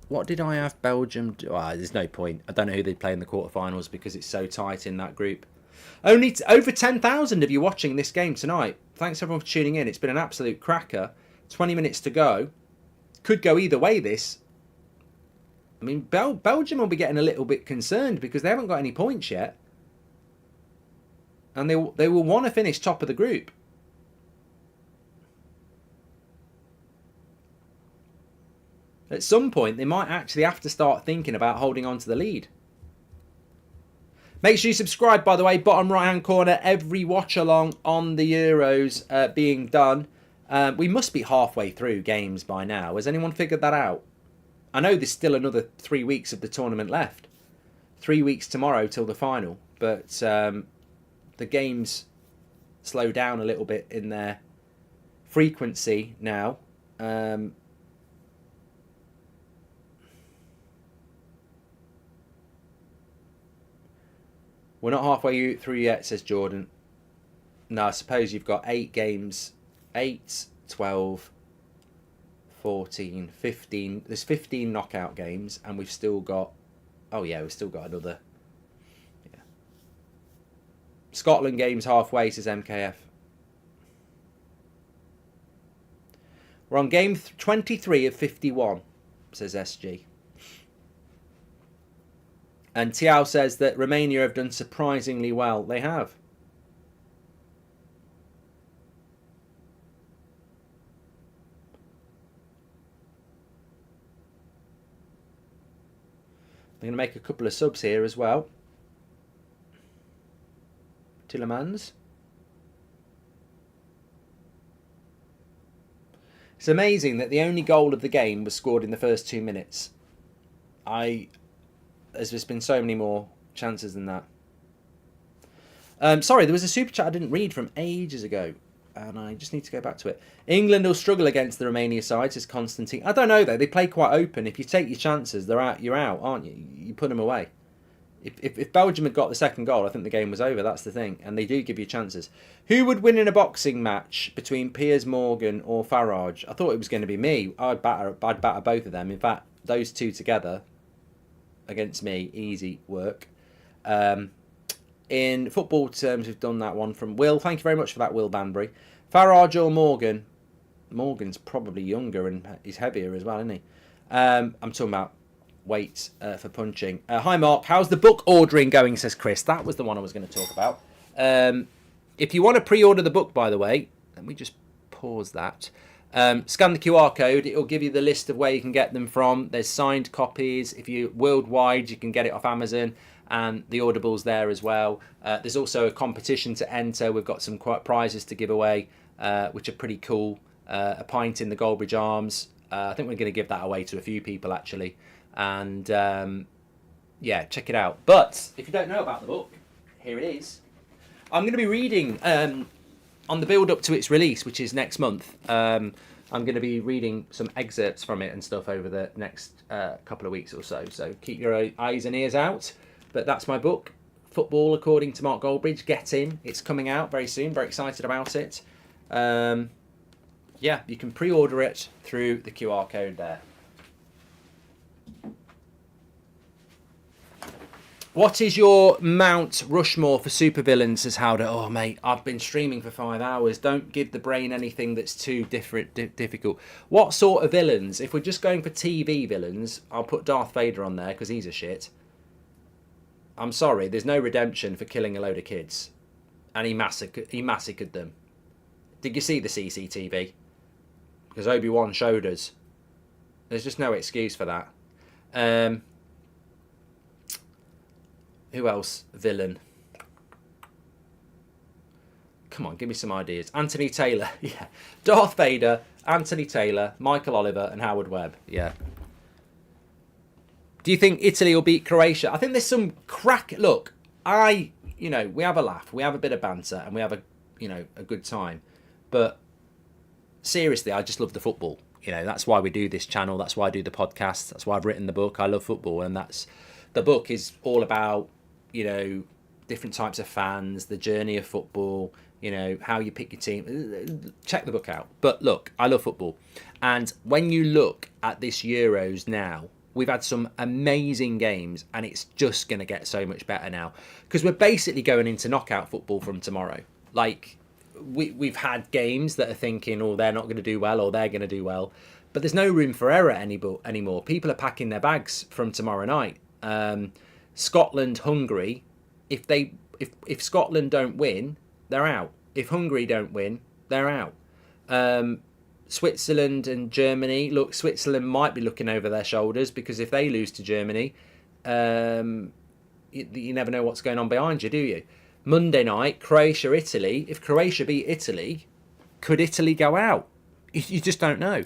what did I have Belgium do? There's no point. I don't know who they play in the quarterfinals because it's so tight in that group. Only over 10,000 of you watching this game tonight. Thanks everyone for tuning in. It's been an absolute cracker. 20 minutes to go. Could go either way, this. I mean, Belgium will be getting a little bit concerned because they haven't got any points yet. And they will want to finish top of the group. At some point, they might actually have to start thinking about holding on to the lead. Make sure you subscribe, by the way. Bottom right-hand corner, every watch-along on the Euros being done. We must be halfway through games by now. Has anyone figured that out? I know there's still another 3 weeks of the tournament left. 3 weeks tomorrow till the final. But the games slow down a little bit in their frequency now. We're not halfway through yet, says Jordan. No, I suppose you've got 8 games. 8, 12, 14, 15. There's 15 knockout games, and we've still got... Oh, yeah, we've still got another... Yeah. Scotland games halfway, says MKF. We're on game 23 of 51, says SG. And Tiao says that Romania have done surprisingly well. They have. I'm going to make a couple of subs here as well. Tillemans. It's amazing that the only goal of the game was scored in the first 2 minutes. There's just been so many more chances than that. Sorry, there was a super chat I didn't read from ages ago. and I just need to go back to it. England will struggle against the Romania side, says Constantine. I don't know, though. They play quite open. If you take your chances, they're out. You're out, aren't you? You put them away. If Belgium had got the second goal, I think the game was over. That's the thing. And they do give you chances. Who would win in a boxing match between Piers Morgan or Farage? I thought it was going to be me. I'd batter both of them. In fact, those two together against me, easy work. In football terms, we've done that one from Will. Thank you very much for that, Will Banbury. Farage or Morgan? Morgan's probably younger and he's heavier as well, isn't he? I'm talking about weight for punching. Hi, Mark. How's the book ordering going, says Chris. That was the one I was going to talk about. If you want to pre-order the book, by the way, let me just pause that. Scan the QR code. It'll give you the list of where you can get them from. There's signed copies. If you're worldwide, you can get it off Amazon. And the Audible's there as well. There's also a competition to enter. We've got some prizes to give away, which are pretty cool. A pint in the Goldbridge Arms. I think we're going to give that away to a few people, actually. And, yeah, check it out. But if you don't know about the book, here it is. I'm going to be reading on the build-up to its release, which is next month. I'm going to be reading some excerpts from it and stuff over the next couple of weeks or so. So keep your eyes and ears out. But that's my book, Football According to Mark Goldbridge. Get in. It's coming out very soon. Very excited about it. Yeah, you can pre-order it through the QR code there. What is your Mount Rushmore for supervillains, says Howder? Oh, mate, I've been streaming for 5 hours. Don't give the brain anything that's too difficult. What sort of villains? If we're just going for TV villains, I'll put Darth Vader on there because he's a shit. I'm sorry, there's no redemption for killing a load of kids. And he massacred them. Did you see the CCTV? Because Obi-Wan showed us. There's just no excuse for that. Who else? Villain. Come on, give me some ideas. Anthony Taylor. Yeah. Darth Vader, Anthony Taylor, Michael Oliver, and Howard Webb. Yeah. Do you think Italy will beat Croatia? I think there's some crack. Look, we have a laugh, we have a bit of banter, and we have a good time. But seriously, I just love the football. That's why we do this channel. That's why I do the podcast. That's why I've written the book. I love football, and the book is all about, different types of fans, the journey of football, how you pick your team. Check the book out. But look, I love football. And when you look at this Euros now, we've had some amazing games, and it's just going to get so much better now because we're basically going into knockout football from tomorrow. Like, we've had games that are thinking, oh, they're not going to do well or they're going to do well. But there's no room for error anymore. People are packing their bags from tomorrow night. Scotland, Hungary, if Scotland don't win, they're out. If Hungary don't win, they're out. Switzerland and Germany. Look, Switzerland might be looking over their shoulders because if they lose to Germany, you never know what's going on behind you, do you? Monday night, Croatia, Italy. If Croatia beat Italy, could Italy go out? You just don't know.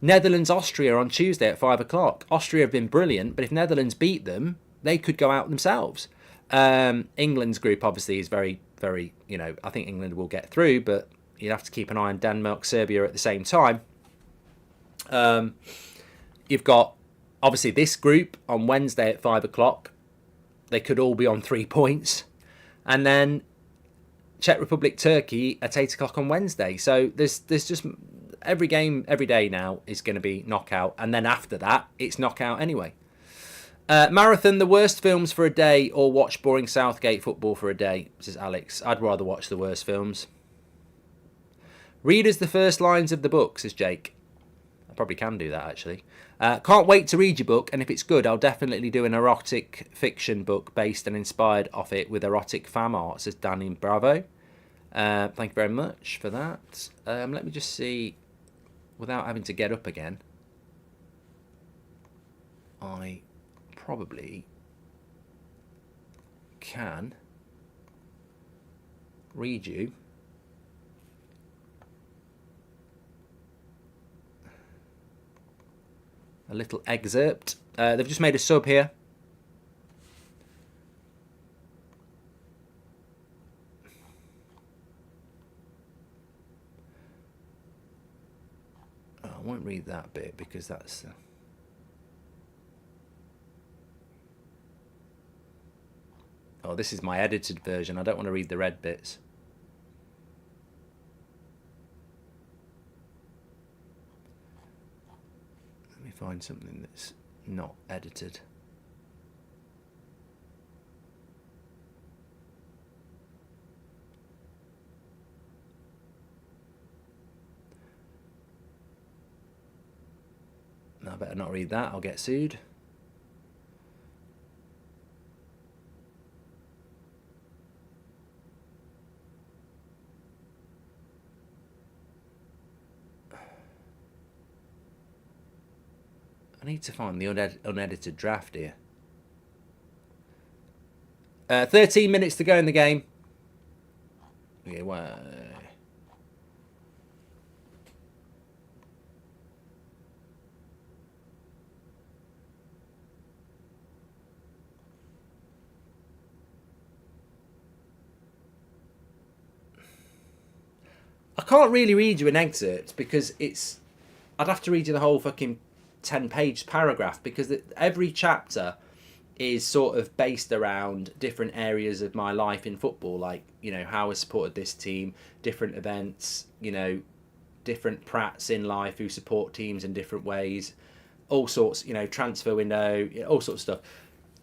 Netherlands, Austria on Tuesday at 5 o'clock. Austria have been brilliant, but if Netherlands beat them, they could go out themselves. England's group obviously is very, very, I think England will get through, but you'd have to keep an eye on Denmark, Serbia at the same time. You've got, obviously, this group on Wednesday at 5 o'clock. They could all be on 3 points. And then Czech Republic, Turkey at 8 o'clock on Wednesday. So there's just every game, every day now is going to be knockout. And then after that, it's knockout anyway. Marathon, the worst films for a day or watch boring Southgate football for a day, says Alex. I'd rather watch the worst films. Read us the first lines of the book, says Jake. I probably can do that, actually. Can't wait to read your book, and if it's good, I'll definitely do an erotic fiction book based and inspired off it with erotic fam art, says Danny Bravo. Thank you very much for that. Let me just see, without having to get up again, I probably can read you a little excerpt. They've just made a sub here. read that bit because that's... Oh, this is my edited version. I don't want to read the red bits. Let me find something that's not edited. I better not read that, I'll get sued. I need to find the unedited draft here. 13 minutes to go in the game. Okay, well... I can't really read you an excerpt because it's... I'd have to read you the whole fucking 10-page paragraph because every chapter is sort of based around different areas of my life in football, like, you know, how I supported this team, different events, you know, different prats in life who support teams in different ways, all sorts, you know, transfer window, all sorts of stuff.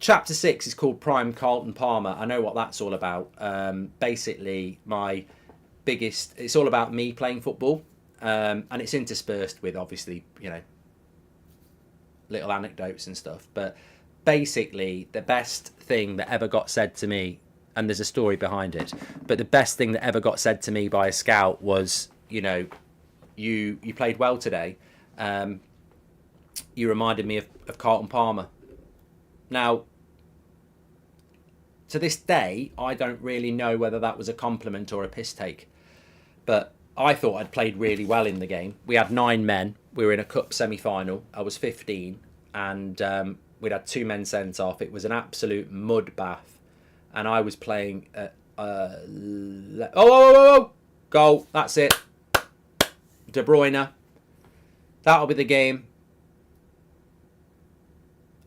Chapter 6 is called Prime Carlton Palmer. I know what that's all about. Basically, my biggest... It's all about me playing football, and it's interspersed with, obviously, you know, little anecdotes and stuff. But basically, the best thing that ever got said to me, and there's a story behind it, but the best thing that ever got said to me by a scout was, you know, you played well today. You reminded me of Carlton Palmer. Now, to this day, I don't really know whether that was a compliment or a piss take. But I thought I'd played really well in the game. We had 9 men. We were in a cup semi-final. I was 15. And we'd had 2 men sent off. It was an absolute mud bath. And I was playing at... Goal. That's it. De Bruyne. That'll be the game.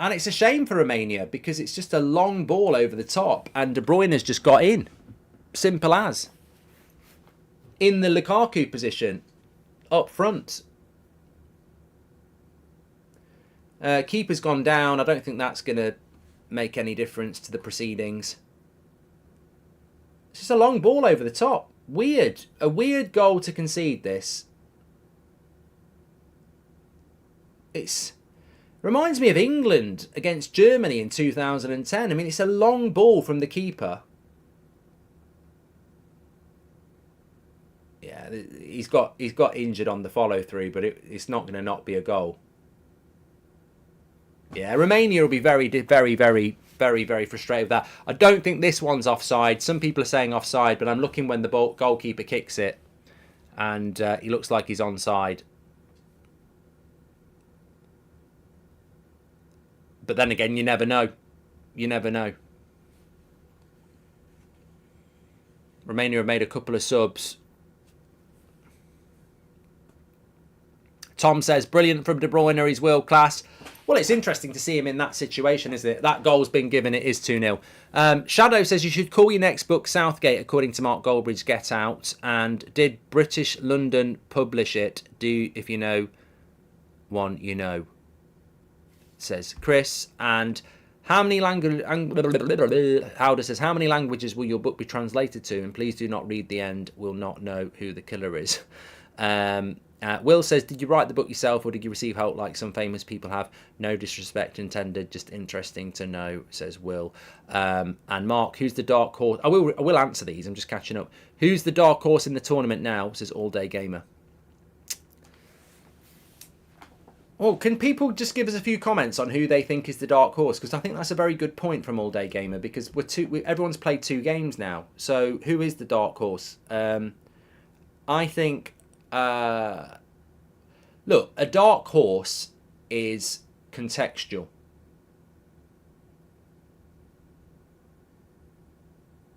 And it's a shame for Romania because it's just a long ball over the top. And De Bruyne has just got in. Simple as. In the Lukaku position. Up front. Keeper's gone down. I don't think that's going to make any difference to the proceedings. It's just a long ball over the top. Weird. A weird goal to concede this. It's... Reminds me of England against Germany in 2010. I mean, it's a long ball from the keeper. Yeah, he's got injured on the follow through, but it's not going to not be a goal. Yeah, Romania will be very, very, very, very, very frustrated with that. I don't think this one's offside. Some people are saying offside, but I'm looking when the goalkeeper kicks it, and he looks like he's onside. But then again, you never know. You never know. Romania have made a couple of subs. Tom says, brilliant from De Bruyne, he's world class. Well, it's interesting to see him in that situation, isn't it? That goal's been given, it is 2-0. Shadow says, you should call your next book Southgate, according to Mark Goldbridge, Get Out. And did British London publish it? Do, if you know one, you know. Says Chris. And how many Howder says, how many languages will your book be translated to? And please do not read the end. We'll not know who the killer is. Will says, did you write the book yourself or did you receive help like some famous people have? No disrespect intended, just interesting to know, says Will. And Mark, who's the dark horse? I will answer these, I'm just catching up. Who's the dark horse in the tournament now, says All Day Gamer. Well, can people just give us a few comments on who they think is the dark horse? Because I think that's a very good point from All Day Gamer, because everyone's played 2 games now. So who is the dark horse? I think... look, a dark horse is contextual.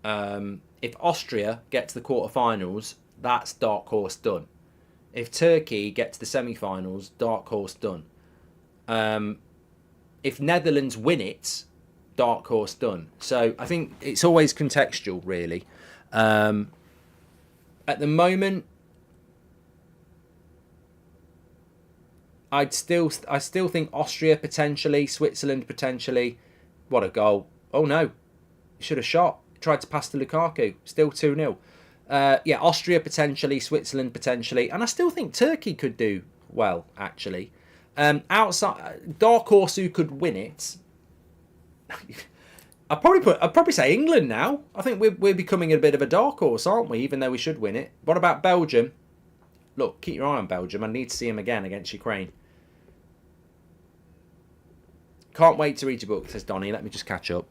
If Austria get to the quarterfinals, that's dark horse done. If Turkey get to the semi-finals, dark horse done. If Netherlands win it, dark horse done. So I think it's always contextual, really. At the moment, I still think Austria potentially, Switzerland potentially. What a goal! Oh no, should have shot. Tried to pass to Lukaku. Still 2-0. Yeah, Austria potentially, Switzerland potentially, and I still think Turkey could do well actually. Outside dark horse who could win it. I'd probably say England now. I think we're becoming a bit of a dark horse, aren't we? Even though we should win it. What about Belgium? Look, keep your eye on Belgium. I need to see him again against Ukraine. Can't wait to read your book, says Donny. Let me just catch up.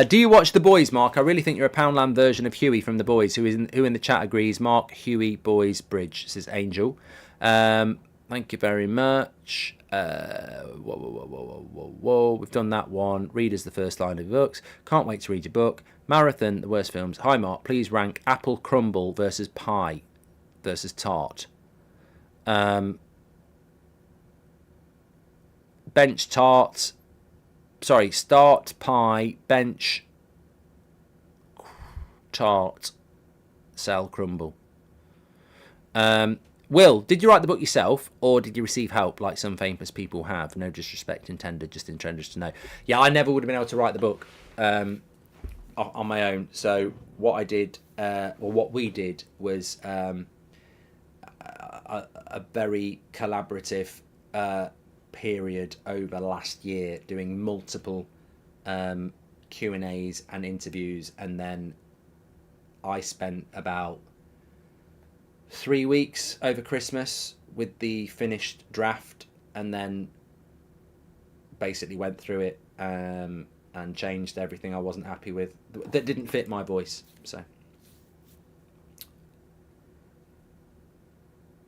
Do you watch The Boys, Mark? I really think you're a Poundland version of Huey from The Boys. Who in the chat agrees? Mark, Huey, Boys, Bridge, says Angel. Thank you very much. Whoa. We've done that one. Read as the first line of the books. Can't wait to read your book. Marathon, the worst films. Hi, Mark. Please rank apple crumble versus pie versus tart. Bench tart. Sorry, start pie, bench tart, sell crumble. Will, did you write the book yourself, or did you receive help like some famous people have? No disrespect intended, just interested to know. Yeah, I never would have been able to write the book on my own. So what I did, or what we did, was a very collaborative period over last year, doing multiple Q&As and interviews, and then I spent about 3 weeks over Christmas with the finished draft, and then basically went through it and changed everything I wasn't happy with that didn't fit my voice. So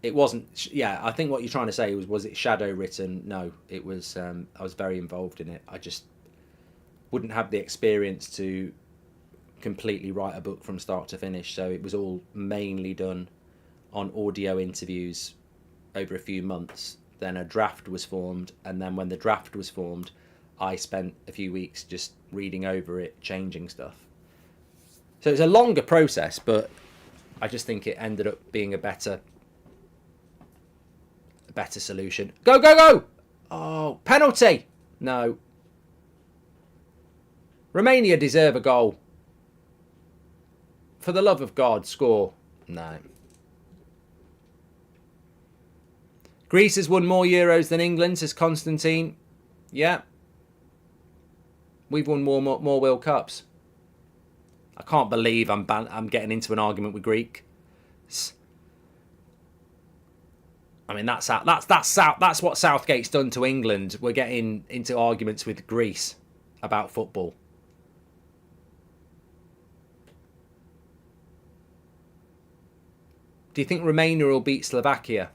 it wasn't. Yeah, I think what you're trying to say was it shadow written? No, it was. I was very involved in it. I just wouldn't have the experience to completely write a book from start to finish. So it was all mainly done on audio interviews over a few months. Then a draft was formed, and then when the draft was formed, I spent a few weeks just reading over it, changing stuff. So it's a longer process, but I just think it ended up being a better solution. Go! Oh, penalty! No. Romania deserve a goal. For the love of God, score. No. Greece has won more Euros than England, says Constantine. Yeah. We've won more World Cups. I can't believe I'm getting into an argument with Greek. I mean, that's what Southgate's done to England. We're getting into arguments with Greece about football. Do you think Romania will beat Slovakia?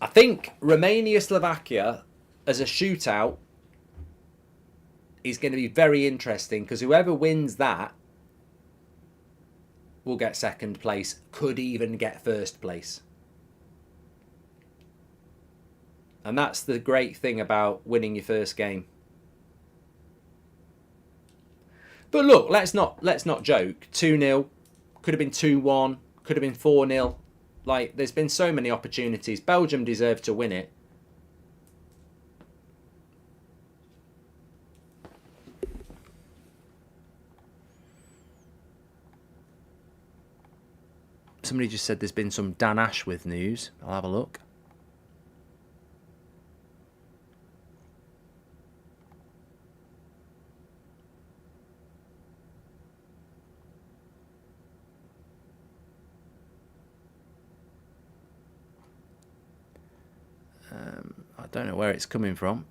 I think Romania-Slovakia as a shootout is going to be very interesting, because whoever wins that will get second place, could even get first place. And that's the great thing about winning your first game. But look, let's not joke. 2-0, could have been 2-1, could have been 4-0. Like, there's been so many opportunities. Belgium deserved to win it. Somebody just said there's been some Dan Ashworth news. I'll have a look. I don't know where it's coming from.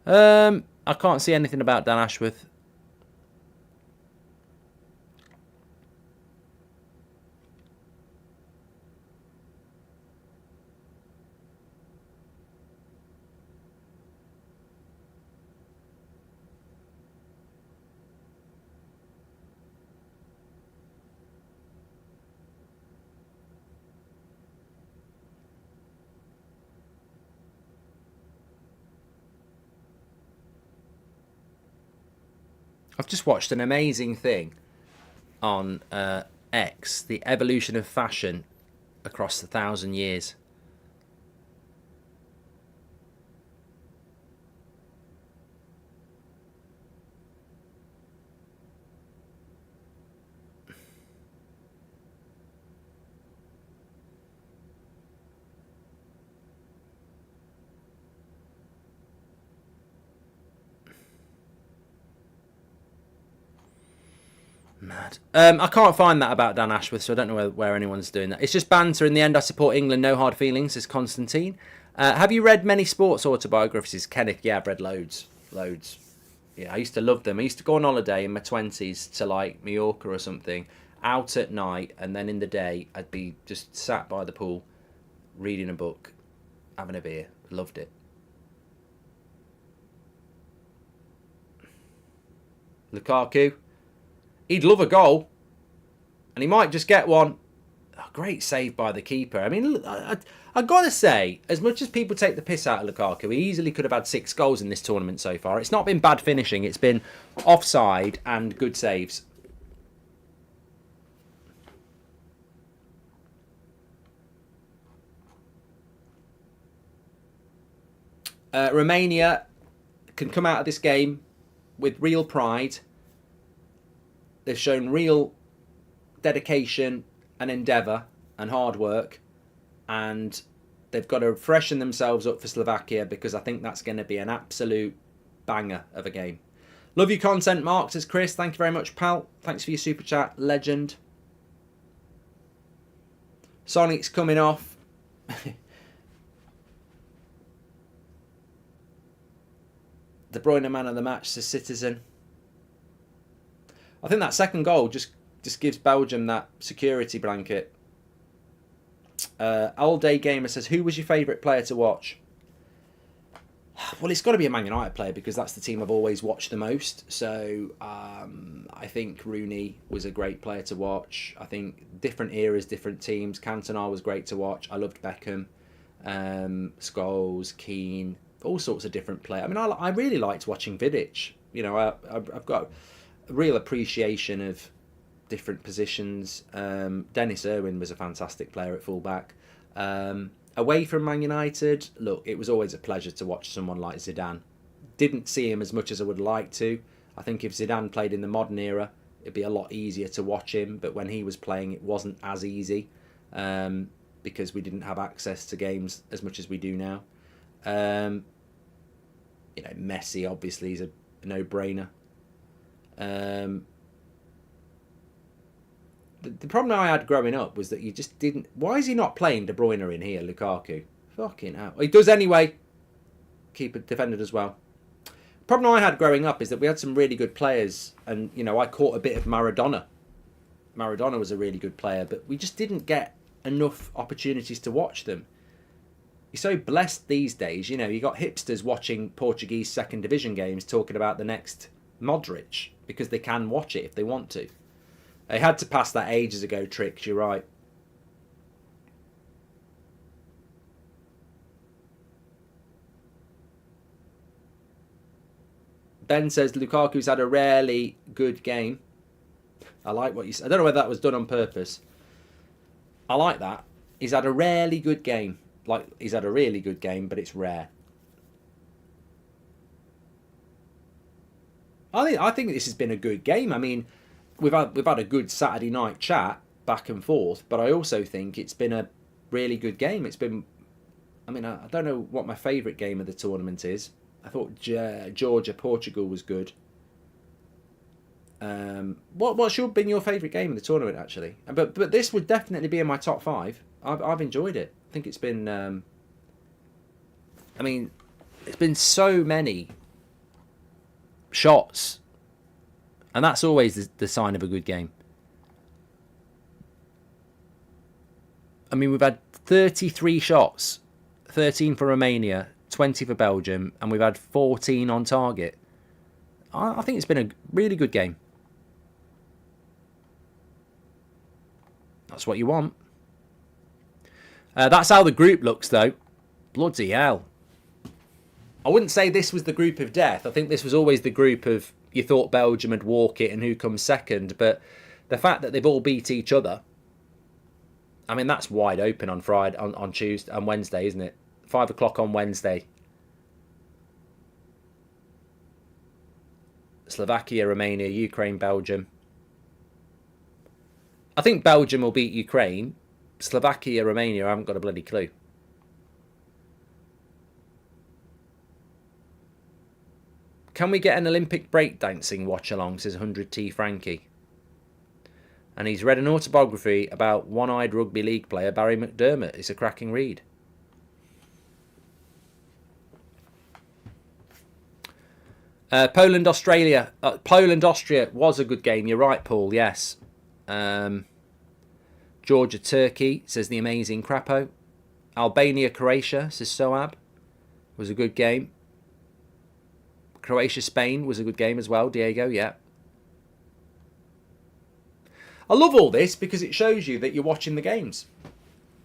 I can't see anything about Dan Ashworth. I've just watched an amazing thing on X, the evolution of fashion across 1,000 years. Mad. I can't find that about Dan Ashworth, so I don't know where anyone's doing that. It's just banter. In the end, I support England. No hard feelings, says Constantine. Have you read many sports autobiographies? Kenneth, yeah, I've read loads. Loads. Yeah, I used to love them. I used to go on holiday in my 20s to like Mallorca or something, out at night, and then in the day, I'd be just sat by the pool, reading a book, having a beer. Loved it. Lukaku. He'd love a goal, and he might just get one. Oh, great save by the keeper. I mean, I got to say, as much as people take the piss out of Lukaku, he easily could have had 6 goals in this tournament so far. It's not been bad finishing. It's been offside and good saves. Romania can come out of this game with real pride. They've shown real dedication and endeavour and hard work, and they've got to freshen themselves up for Slovakia, because I think that's going to be an absolute banger of a game. Love your content, Mark, says Chris. Thank you very much, pal. Thanks for your super chat, legend. Sonic's coming off. De Bruyne man of the match, says Citizen. I think that second goal just gives Belgium that security blanket. All Day Gamer says, who was your favourite player to watch? Well, it's got to be a Man United player, because that's the team I've always watched the most. So I think Rooney was a great player to watch. I think different eras, different teams. Cantona was great to watch. I loved Beckham, Scholes, Keane, all sorts of different players. I mean, I really liked watching Vidic. You know, I've got a real appreciation of different positions. Dennis Irwin was a fantastic player at fullback. Away from Man United, look, it was always a pleasure to watch someone like Zidane. Didn't see him as much as I would like to. I think if Zidane played in the modern era, it'd be a lot easier to watch him. But when he was playing, it wasn't as easy, because we didn't have access to games as much as we do now. You know, Messi obviously is a no-brainer. The problem I had growing up was that you just didn't... Why is he not playing De Bruyne in here, Lukaku? Fucking hell. He does anyway. Keeper defended as well. The problem I had growing up is that we had some really good players, and, you know, I caught a bit of Maradona. Maradona was a really good player, but we just didn't get enough opportunities to watch them. You're so blessed these days, you know, you got hipsters watching Portuguese second division games talking about the next Modric, because they can watch it if they want to. They had to pass that ages ago, Tricks, you're right. Ben says Lukaku's had a rarely good game. I like what you said. I don't know whether that was done on purpose. I like that. He's had a rarely good game. Like, he's had a really good game, but it's rare. I think this has been a good game. I mean, we've had a good Saturday night chat back and forth, but I also think it's been a really good game. It's been, I mean, I don't know what my favourite game of the tournament is. I thought Georgia Portugal was good. What's been your favourite game of the tournament, actually? But this would definitely be in my top 5. I've enjoyed it. I think it's been. I mean, it's been so many shots. And that's always the sign of a good game. I mean, we've had 33 shots, 13 for Romania, 20 for Belgium, and we've had 14 on target. I think it's been a really good game. That's what you want. That's how the group looks, though. Bloody hell. I wouldn't say this was the group of death. I think this was always the group of, you thought Belgium would walk it and who comes second. But the fact that they've all beat each other, I mean, that's wide open on Friday, on Tuesday, on Wednesday, isn't it? 5 o'clock on Wednesday. Slovakia, Romania, Ukraine, Belgium. I think Belgium will beat Ukraine. Slovakia, Romania, I haven't got a bloody clue. Can we get an Olympic breakdancing watch-along, says 100T Frankie. And he's read an autobiography about one-eyed rugby league player Barry McDermott. It's a cracking read. Poland, Australia. Poland, Austria was a good game. You're right, Paul. Yes. Georgia, Turkey, says the amazing Crapo. Albania, Croatia, says Soab. Was a good game. Croatia, Spain was a good game as well. Diego, yeah. I love all this because it shows you that you're watching the games.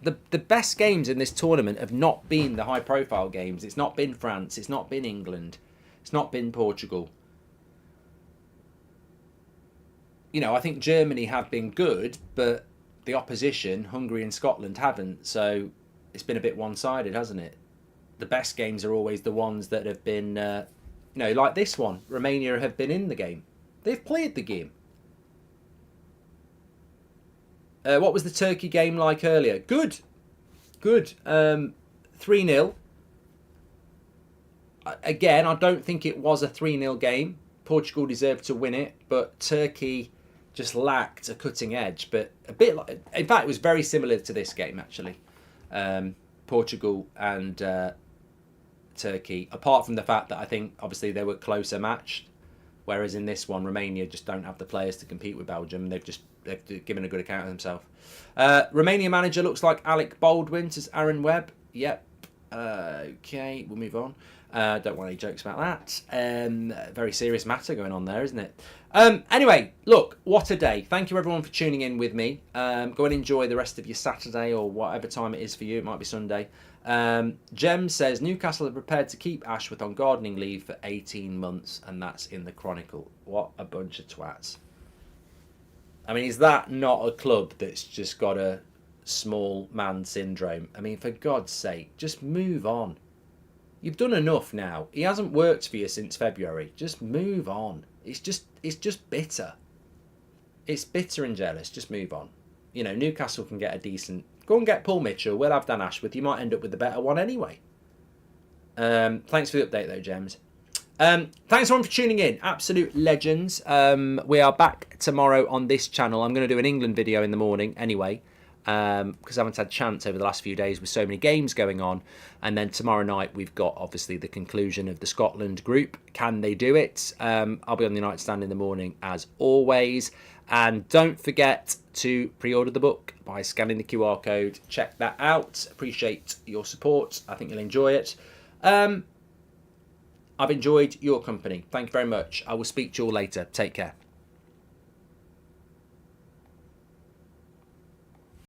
The best games in this tournament have not been the high-profile games. It's not been France. It's not been England. It's not been Portugal. You know, I think Germany have been good, but the opposition, Hungary and Scotland, haven't. So it's been a bit one-sided, hasn't it? The best games are always the ones that have been, you know, like this one. Romania have been in the game. They've played the game. What was the Turkey game like earlier? Good. Good. 3-0. Again, I don't think it was a 3-0 game. Portugal deserved to win it, but Turkey just lacked a cutting edge. But a bit like, in fact, it was very similar to this game, actually. Portugal and Turkey, apart from the fact that I think, obviously, they were closer matched. Whereas in this one, Romania just don't have the players to compete with Belgium. They've given a good account of themselves. Romania manager looks like Alec Baldwin, says Aaron Webb. Yep. Okay, we'll move on. Don't want any jokes about that. Very serious matter going on there, isn't it? Anyway, look, what a day. Thank you, everyone, for tuning in with me. Go and enjoy the rest of your Saturday or whatever time it is for you. It might be Sunday. Jem says, Newcastle are prepared to keep Ashworth on gardening leave for 18 months, and that's in the Chronicle. What a bunch of twats. I mean, is that not a club that's just got a small man syndrome? I mean, for God's sake, just move on. You've done enough now. He hasn't worked for you since February. Just move on. It's just bitter. It's bitter and jealous. Just move on. You know, Newcastle can get a decent... Go and get Paul Mitchell. We'll have Dan Ashworth. You might end up with the better one anyway. Thanks for the update, though, James. Thanks, everyone, for tuning in. Absolute legends. We are back tomorrow on this channel. I'm going to do an England video in the morning anyway, because I haven't had a chance over the last few days with so many games going on. And then tomorrow night, we've got, obviously, the conclusion of the Scotland group. Can they do it? I'll be on the nightstand in the morning, as always. And don't forget to pre-order the book by scanning the QR code. Check that out. Appreciate your support. I think you'll enjoy it. I've enjoyed your company. Thank you very much. I will speak to you all later. Take care.